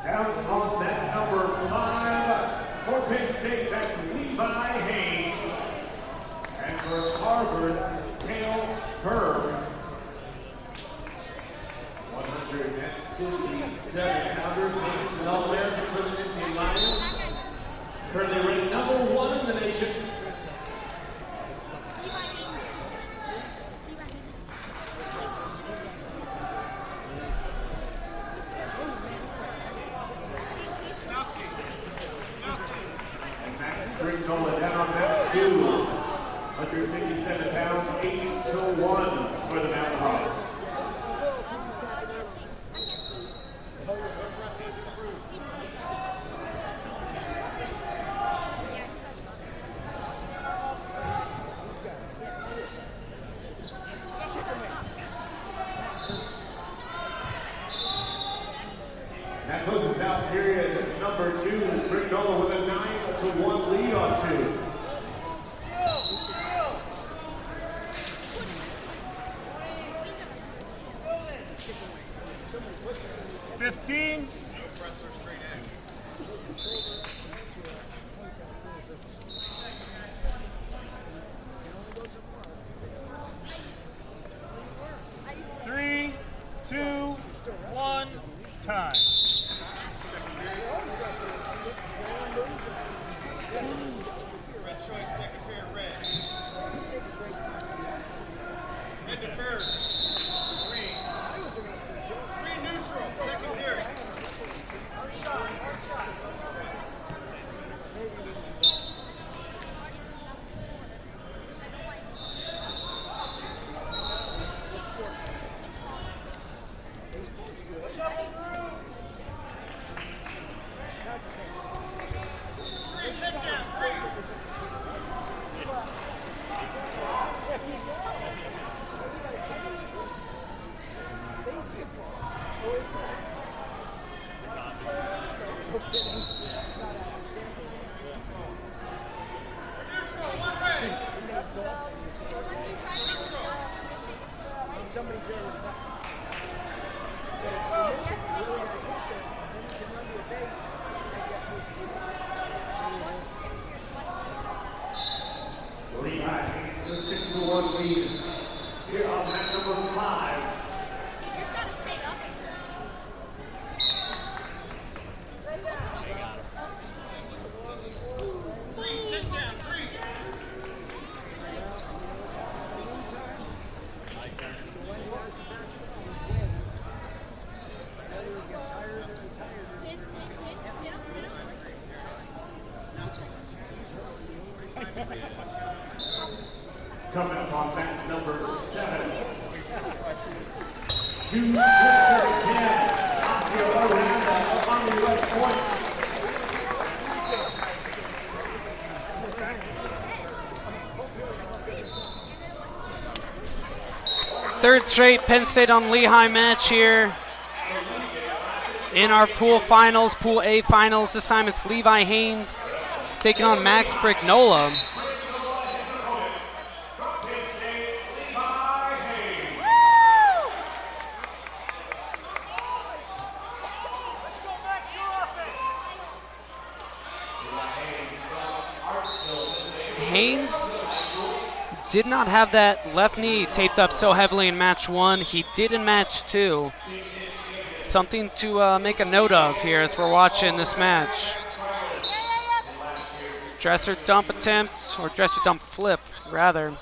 Out on that number 5 for Penn State, that's Levi Haines. period number 2. Brignola with a 9-1 lead on 2. 15. Three, two, one, time. Red choice, second pair, red. Red to first. Green. Green neutral, secondary. Hard shot, hard shot. Push up and through. Three, tip down, three. Levi Haines, a 6-1 lead. Here on mat number 5. Just gotta stay up. Three, tip down, three. Coming up on mat number 7. Two switcher again. Oscar Orlando up on the West Point. Third straight Penn State on Lehigh match here in our pool finals, Pool A finals. This time it's Levi Haines taking on Max Brignola. Haines did not have that left knee taped up so heavily in match 1. He did in match 2. Something to make a note of here as we're watching this match. Dresser dump attempt, or dresser dump flip, rather,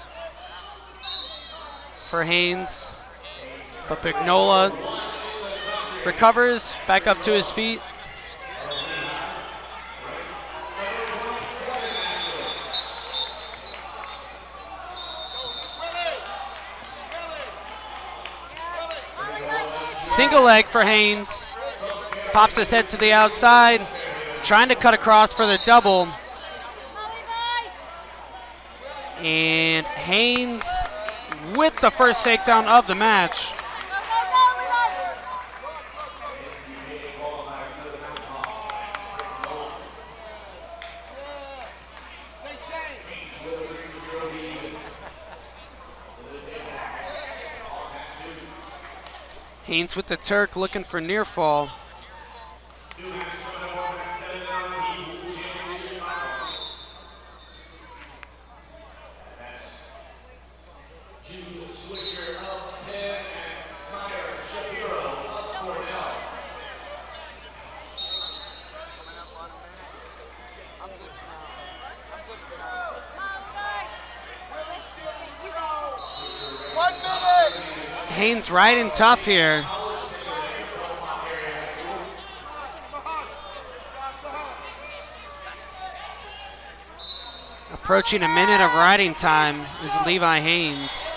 for Haines. But Brignola recovers back up to his feet. Single leg for Haines. Pops his head to the outside, trying to cut across for the double. And Haines with the first takedown of the match. Haines with the Turk looking for near fall. Haines riding tough here. Approaching a minute of riding time is Levi Haines.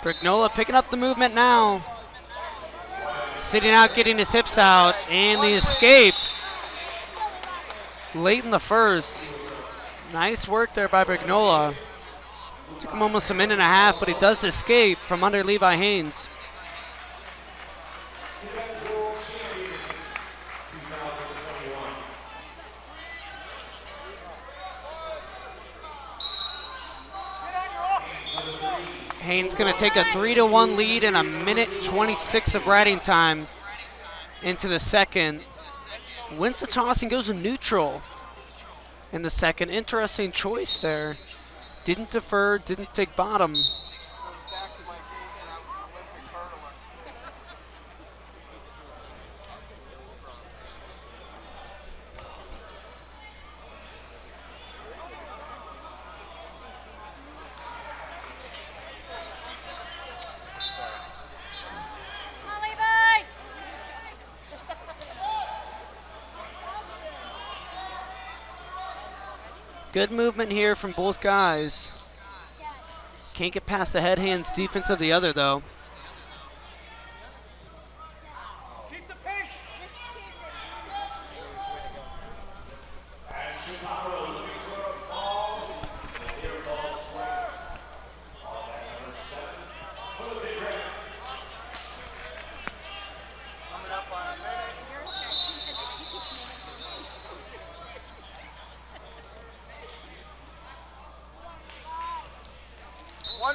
Brignola picking up the movement now. Sitting out, getting his hips out, and the escape late in the first. Nice work there by Brignola. Took him almost a minute and a half, but he does escape from under Levi Haines. Haines going to take a 3-1 lead in a minute 26 of riding time into the second. Wins the toss and goes to neutral in the second. Interesting choice there. Didn't defer, didn't take bottom. Good movement here from both guys. Can't get past the head hands defense of the other though. Keep the pace.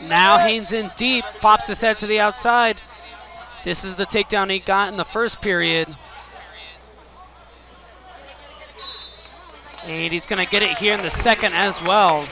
Now Haines in deep, pops his head to the outside. This is the takedown he got in the first period. And he's gonna get it here in the second as well.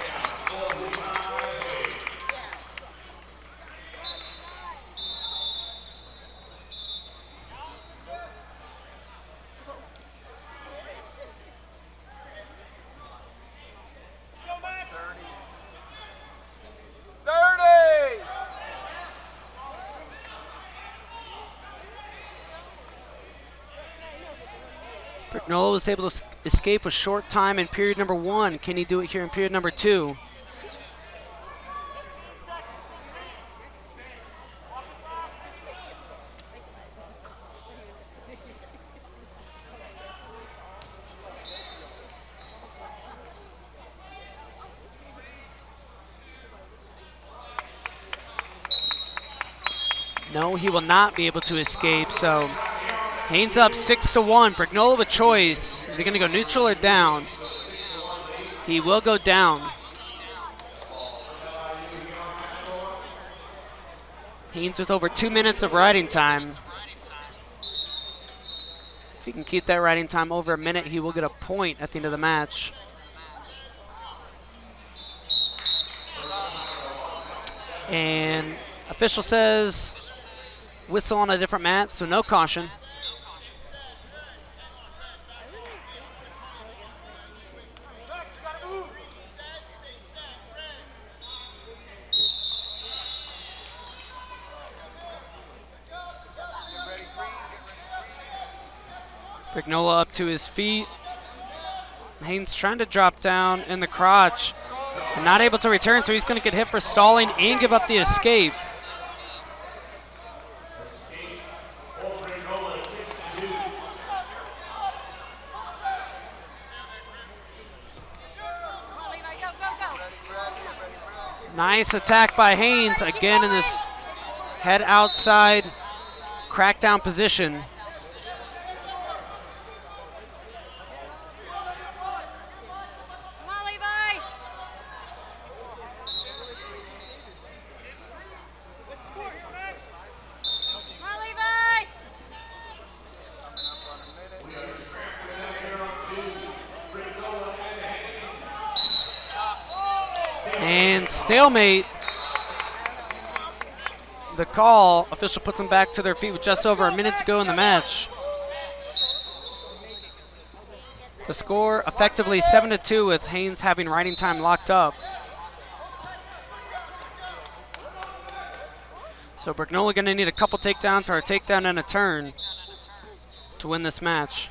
Brignola was able to escape a short time in period number 1. Can he do it here in period number 2? No, he will not be able to escape, so Haines up 6-1. Brignola with choice. Is he going to go neutral or down? He will go down. Haines with over 2 minutes of riding time. If he can keep that riding time over a minute, he will get a point at the end of the match. And official says whistle on a different mat, so no caution. Brignola up to his feet. Haines trying to drop down in the crotch and not able to return, so he's going to get hit for stalling and give up the escape. Nice attack by Haines, again in this head outside crackdown position. And stalemate. The call, official puts them back to their feet with just over a minute to go in the match. The score effectively 7-2 with Haines having riding time locked up. So Brignola gonna need a couple takedowns or a takedown and a turn to win this match.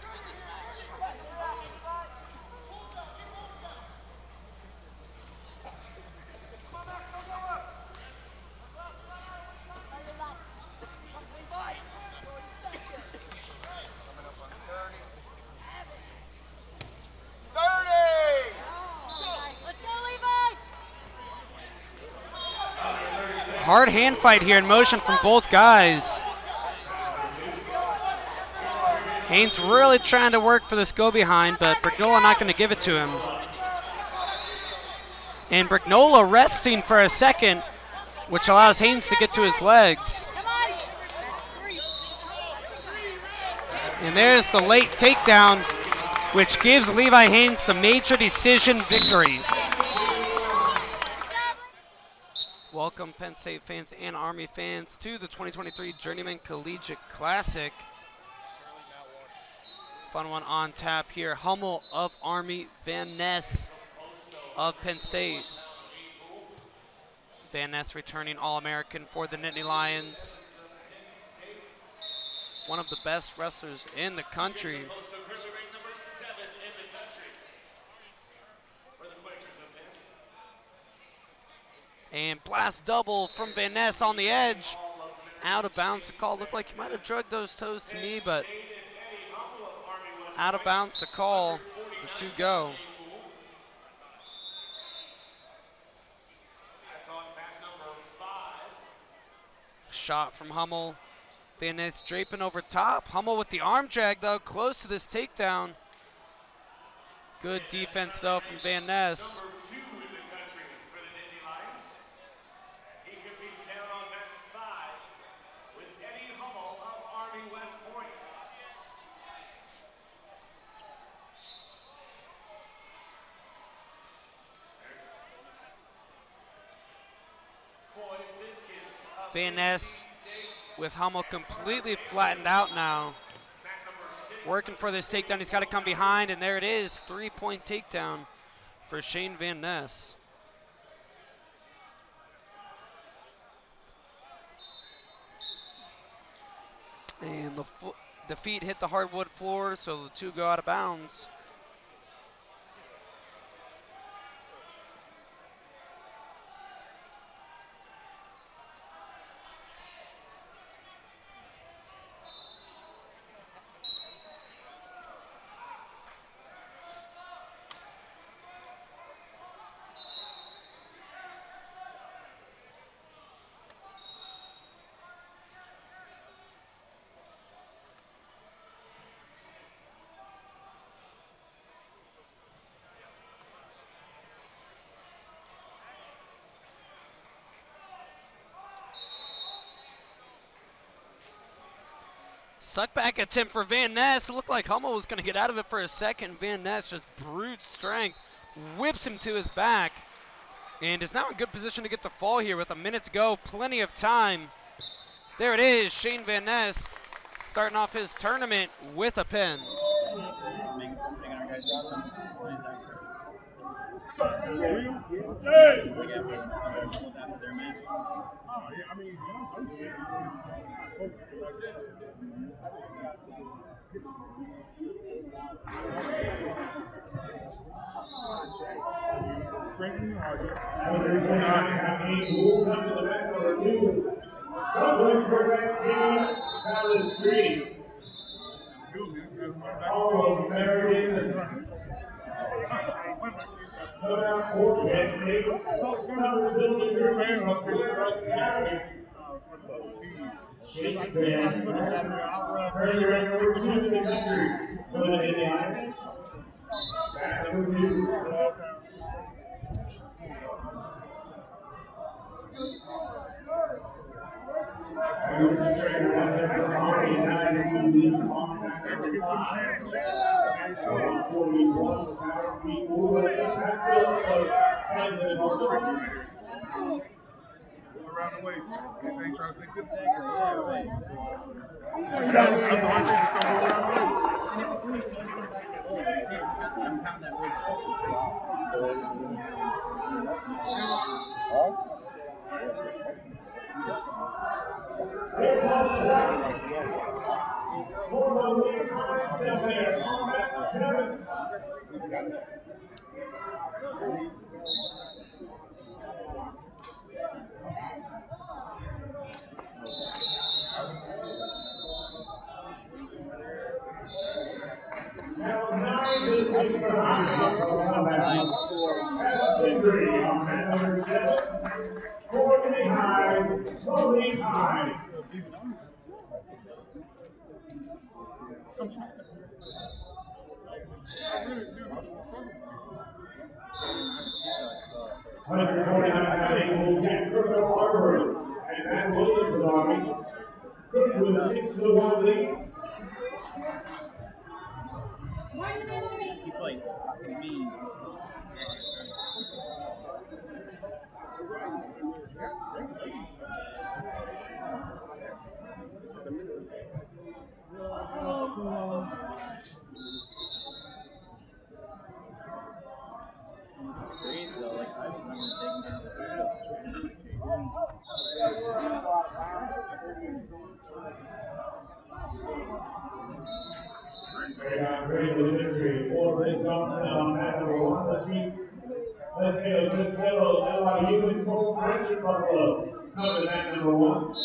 Hard hand fight here in motion from both guys. Haines really trying to work for this go behind, but Brignola not going to give it to him. And Brignola resting for a second, which allows Haines to get to his legs. And there's the late takedown, which gives Levi Haines the major decision victory. Welcome Penn State fans and Army fans to the 2023 Journeymen Collegiate Classic. Fun one on tap here. Hummel of Army, Van Ness of Penn State. Van Ness returning All-American for the Nittany Lions. One of the best wrestlers in the country. And blast double from Van Ness on the edge. Out of bounds. The call looked like he might have drugged those toes to me, but out of bounds the call. The two go. Shot from Hummel. Van Ness draping over top. Hummel with the arm drag though, close to this takedown. Good defense though from Van Ness. Van Ness with Hummel completely flattened out now. Working for this takedown, he's got to come behind, and there it is, 3-point takedown for Shane Van Ness. And the feet hit the hardwood floor, so the two go out of bounds. Suck back attempt for Van Ness. It looked like Hummel was going to get out of it for a second. Van Ness just brute strength, whips him to his back, and is now in good position to get the fall here with a minute to go. Plenty of time. There it is, Shane Van Ness starting off his tournament with a pin. Around the waist. They ain't trying to say this. Number 7, Courtney Haines will get Kerkvliet and Matt Williams Army. Cook with a 6-1 lead. He fights me. Trades though, like I was never taking down the Great victory. 4 big Johnson on match number 1. Let's go. Just settle LIU and Cole French in Buffalo. Coming match number 1.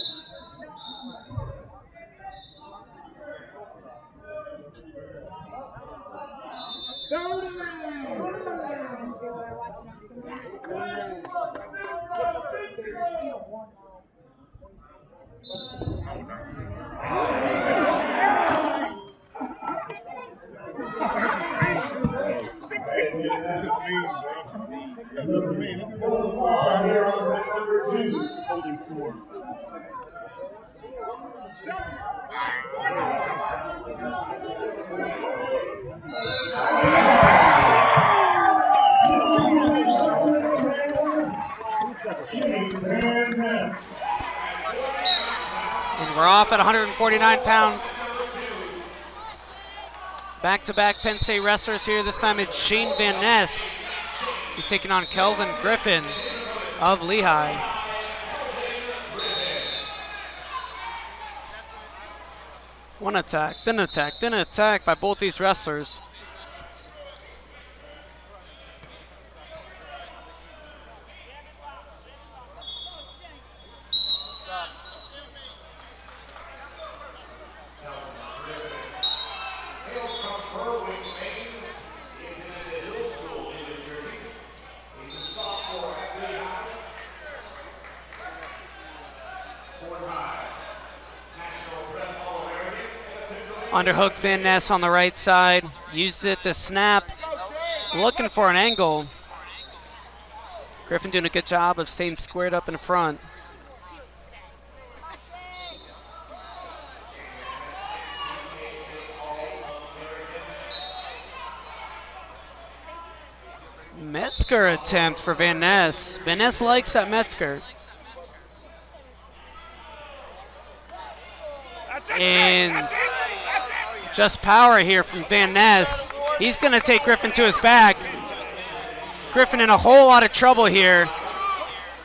Here on match number 2. Holding 4. And we're off at 149 pounds. Back-to-back Penn State wrestlers here. This time it's Shane Van Ness. He's taking on Kelvin Griffin of Lehigh. One attack, then attack, then attack by both these wrestlers. Underhook Van Ness on the right side. Uses it to snap. Looking for an angle. Griffin doing a good job of staying squared up in front. Metzger attempt for Van Ness. Van Ness likes that Metzger. And just power here from Van Ness. He's going to take Griffin to his back. Griffin in a whole lot of trouble here.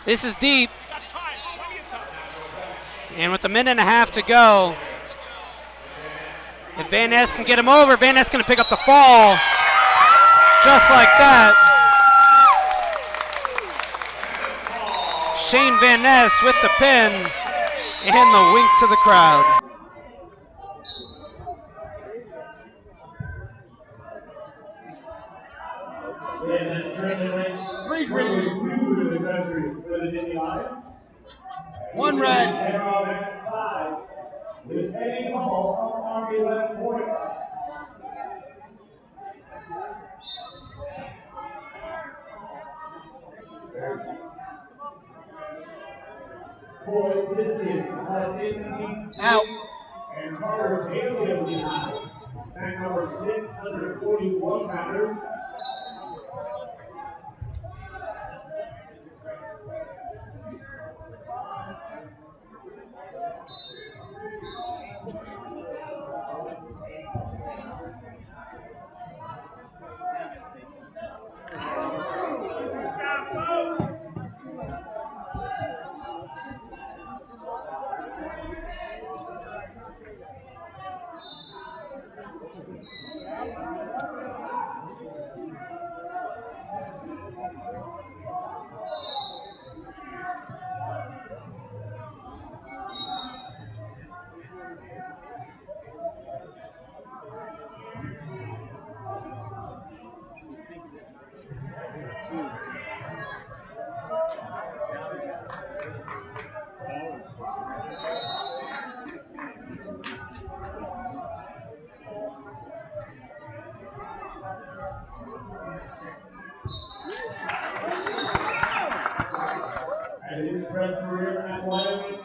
This is deep. And with a minute and a half to go, if Van Ness can get him over, Van Ness going to pick up the fall. Just like that. Shane Van Ness with the pin and the wink to the crowd. Three green. One red. With Eddie Hall of Army West Point. Boyd Pistons left in seats Out. and Carter Bailey of Lehigh. Back number 641 pounders.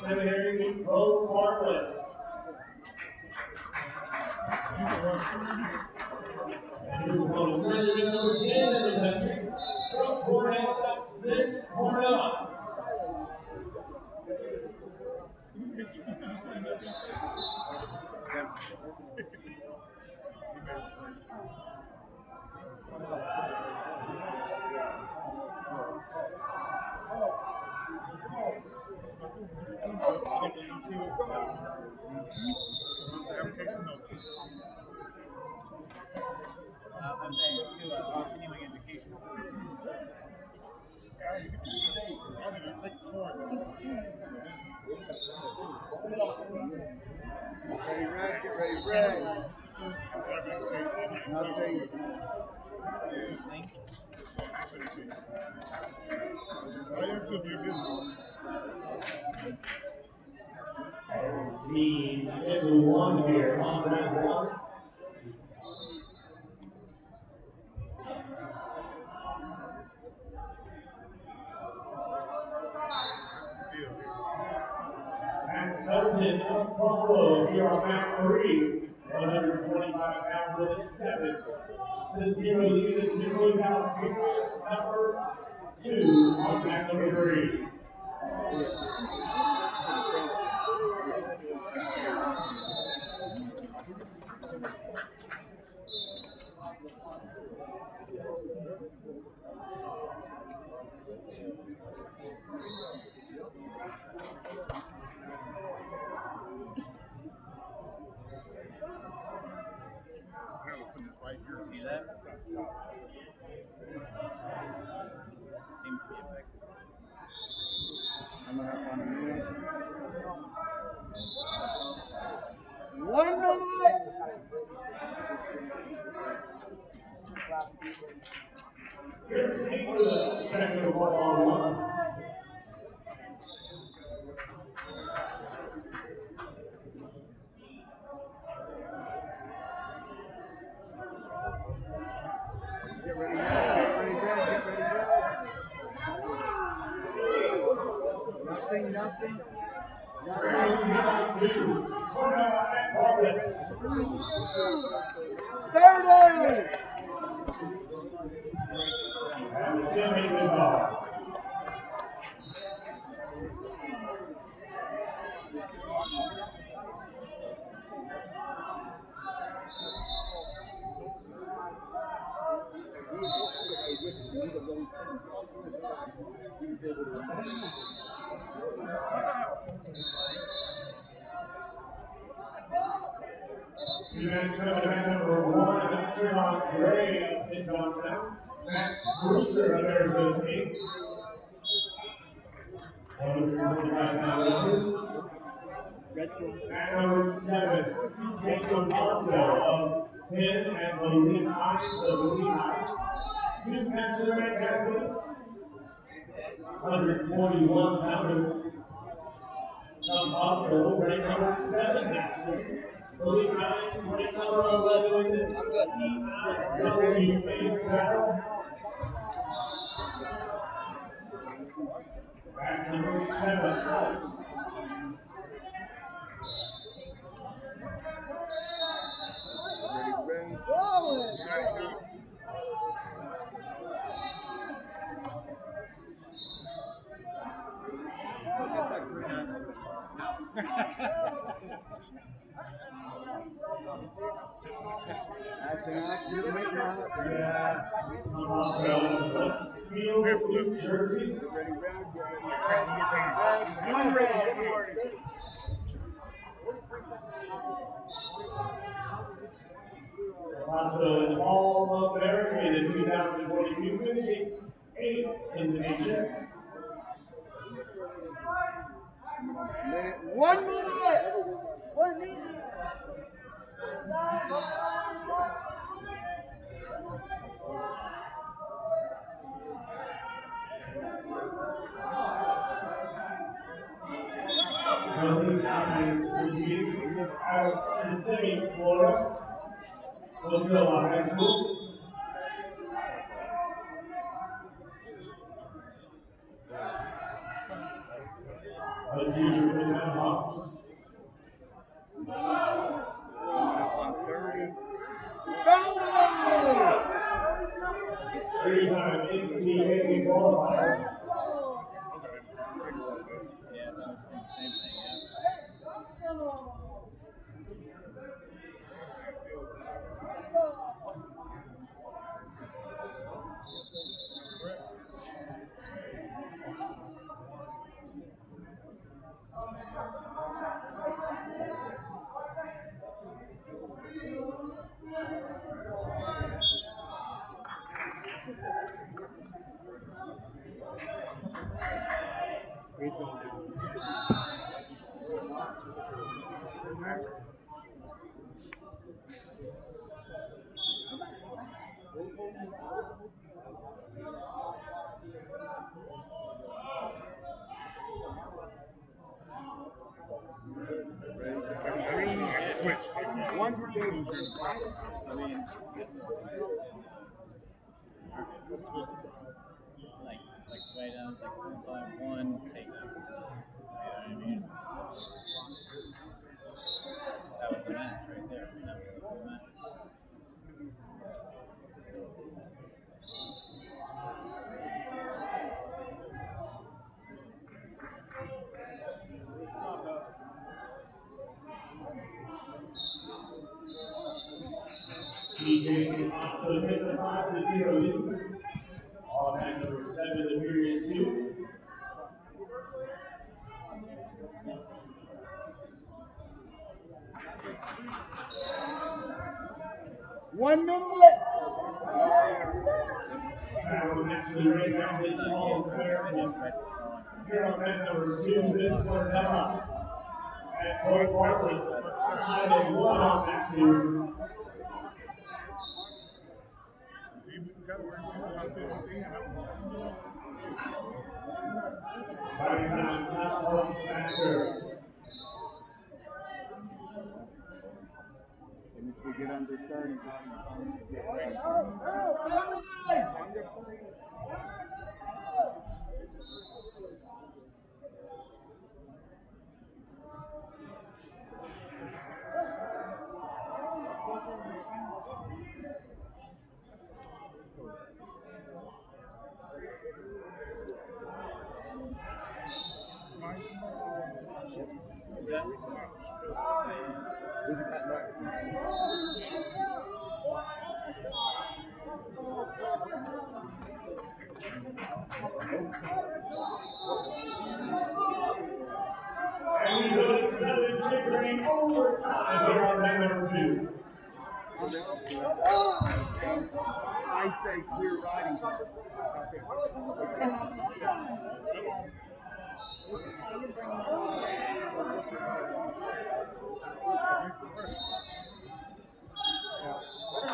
Seminary Pro Bartlett. And who's going to tournament number 10 in the country from Cornell, that's Vince Cornell. I'm saying continuing education. Ready, red, get ready, red. Nothing. See everyone here on round one. And Felton of Buffalo here on round three. 125 pounds with a 7. The 0 lead is Nicholas number 2 on back number 3. See that? Seems to be effective. I'm gonna have 1 minute. 1 minute! Here's the technical ball on 1. Get ready, red, get ready, red. Nothing, nothing. Round 2. Cornell and Bartlett. 30! And the ceiling is off. Event number 1, Truax Gray in Johnstown. Max Brewster of Arizona State. 125 pounds. At number 7, Jacob Marcel of Penn and Collegiate Haines of Collegiate. 2 Pennsylvania athletes. 141 pounds. Tom Oswald, ranked number 7 nationally. Collegiate Haines, ranked number 11 in this WA battle. At number 7. That's an accident waiting to happen. Yeah. Tom Oswald, Westfield, New Jersey. Get ready, red, get ready, red. 1 red. Also an All-American in 2022, finishing 8th in the nation. 1 minute! 1 minute! Journeymen out in Kissimmee, Florida. Roseville High School. A junior in the house. 130. Three-time NCAA qualifier. Yeah, so I'm saying the same thing, yeah. Switch. One thing. I mean, like way down, like 1 takedown. You know what I mean? That was the match right there. I mean, that was the whole match. TJ also takes a 5-0 lead. All match number 7 in period 2. One minute. Travel actually right now is Paul American. Here on match number 2, this one Nella. At Court Bartlett, 5-1 on match 2. By time, knockout factor. Once we get under 30, And we go to 7 figuring overtime here on match number 2. I say clear riding.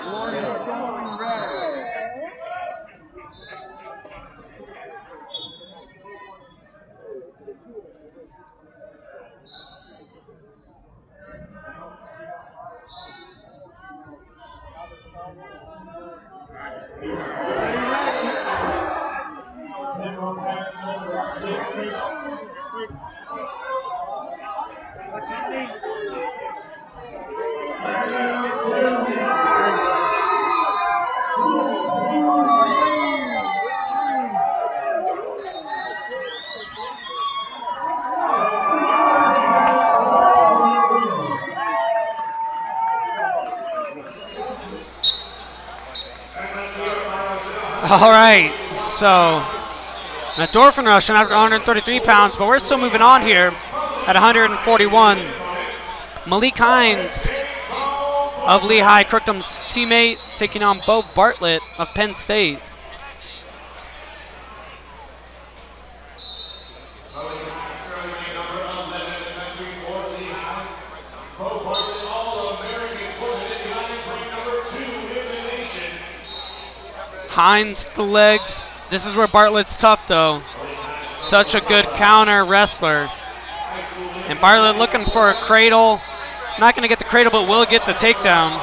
Warning, stalling red. All right, so Dorfin rushing after 133 pounds, but we're still moving on here at 141. Malik Haines of Lehigh, Crookham's teammate, taking on Bo Bartlett of Penn State. Haines to the legs. This is where Bartlett's tough, though. Such a good counter wrestler. And Bartlett looking for a cradle. Not going to get the cradle, but will get the takedown.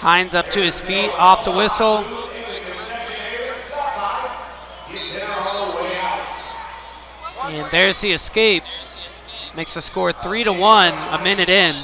Haines up to his feet, off the whistle. And there's the escape. Makes the score 3-1 a minute in.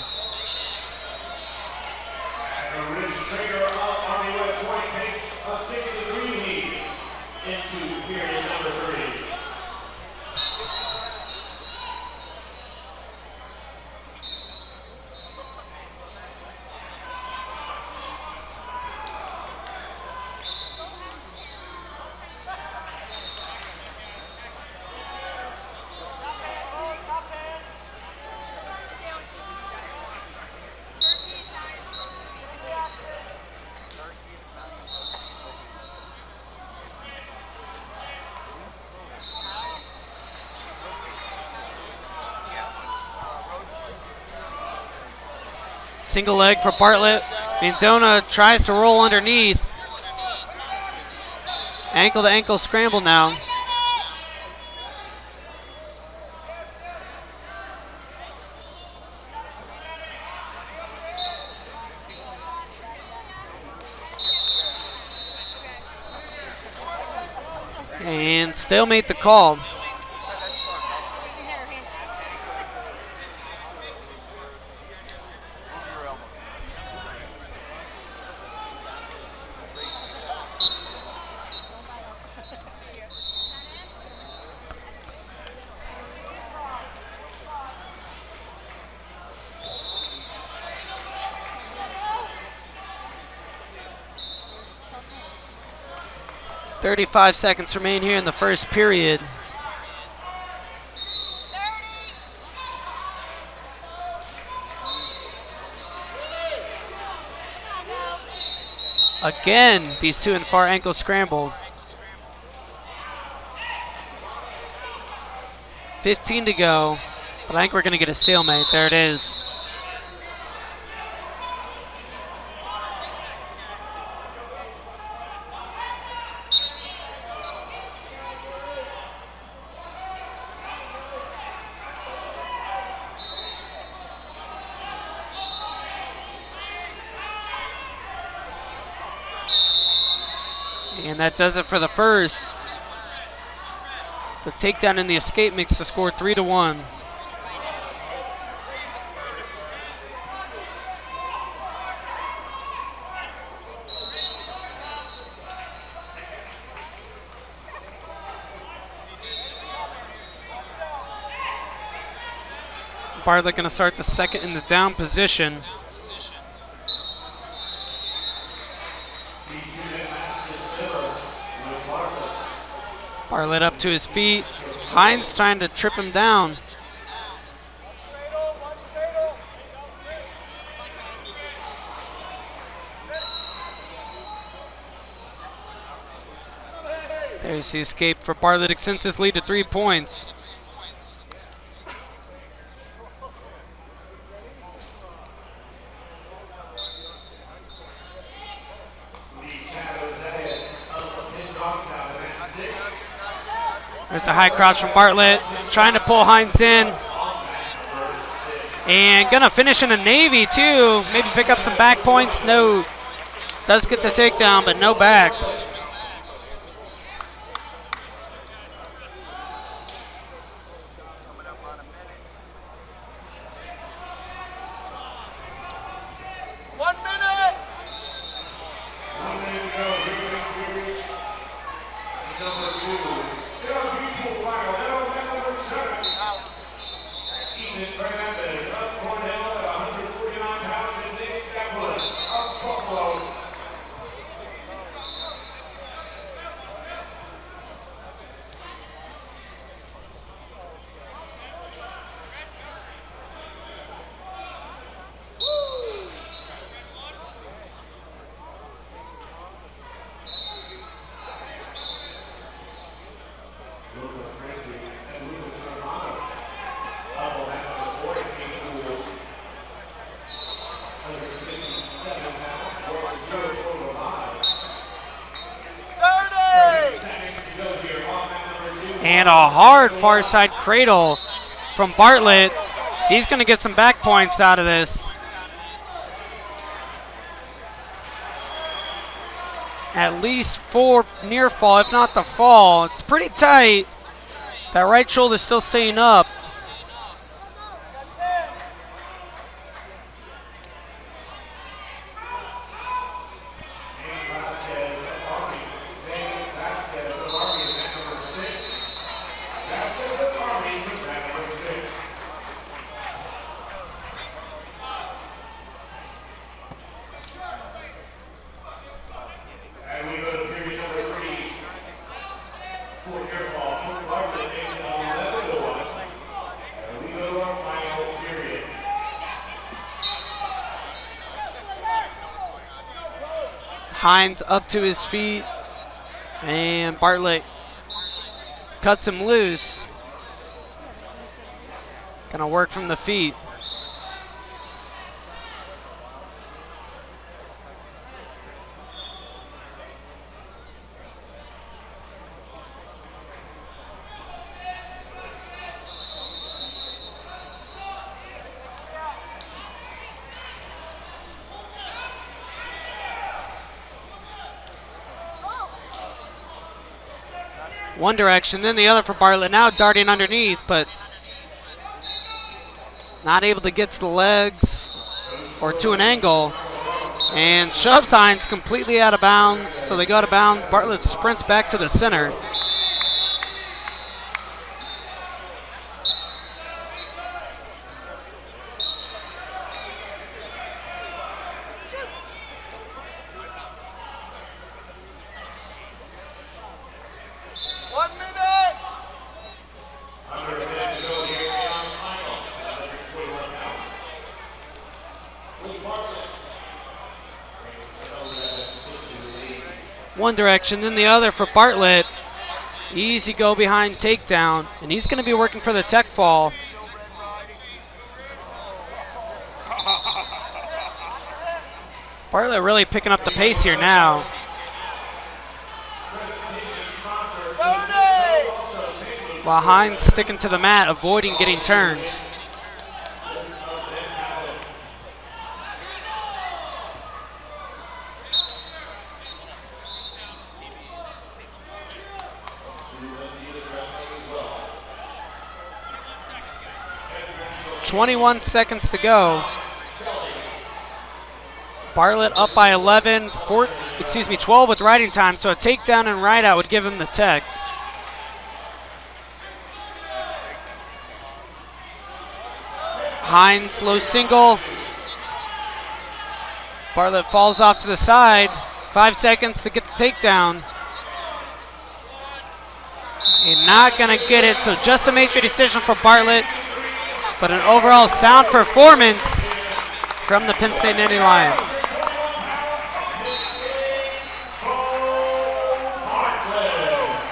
Single leg for Bartlett. Manzona tries to roll underneath. Ankle to ankle scramble now. And stalemate the call. .35 seconds remain here in the first period. Again, these two in far ankle scramble. 15 to go, but I think we're going to get a stalemate. There it is. And that does it for the first. The takedown and the escape makes the score 3-1. Bartlett going to start the second in the down position. Bartlett up to his feet. Haines trying to trip him down. There's the escape for Bartlett, extends his lead to 3 points. There's a high cross from Bartlett, trying to pull Haines in. And gonna finish in a Navy too. Maybe pick up some back points. No, does get the takedown, but no backs. And a hard far side cradle from Bartlett. He's going to get some back points out of this. at least 4 near fall, if not the fall. It's pretty tight. That right shoulder still staying up. Haines up to his feet, and Bartlett cuts him loose. Gonna work from the feet. One direction, then the other for Bartlett. Now darting underneath, but not able to get to the legs or to an angle. And shoves Haines completely out of bounds, so they go out of bounds. Bartlett sprints back to the center. One direction, then the other for Bartlett. Easy go behind takedown, and he's going to be working for the tech fall. Bartlett really picking up the pace here now. While Haines sticking to the mat, avoiding getting turned. .21 seconds to go. Bartlett up by 12 with riding time, so a takedown and ride out would give him the tech. Haines, low single. Bartlett falls off to the side. 5 seconds to get the takedown. And not gonna get it, so just a major decision for Bartlett. But an overall sound performance from the Penn State Nittany Lions.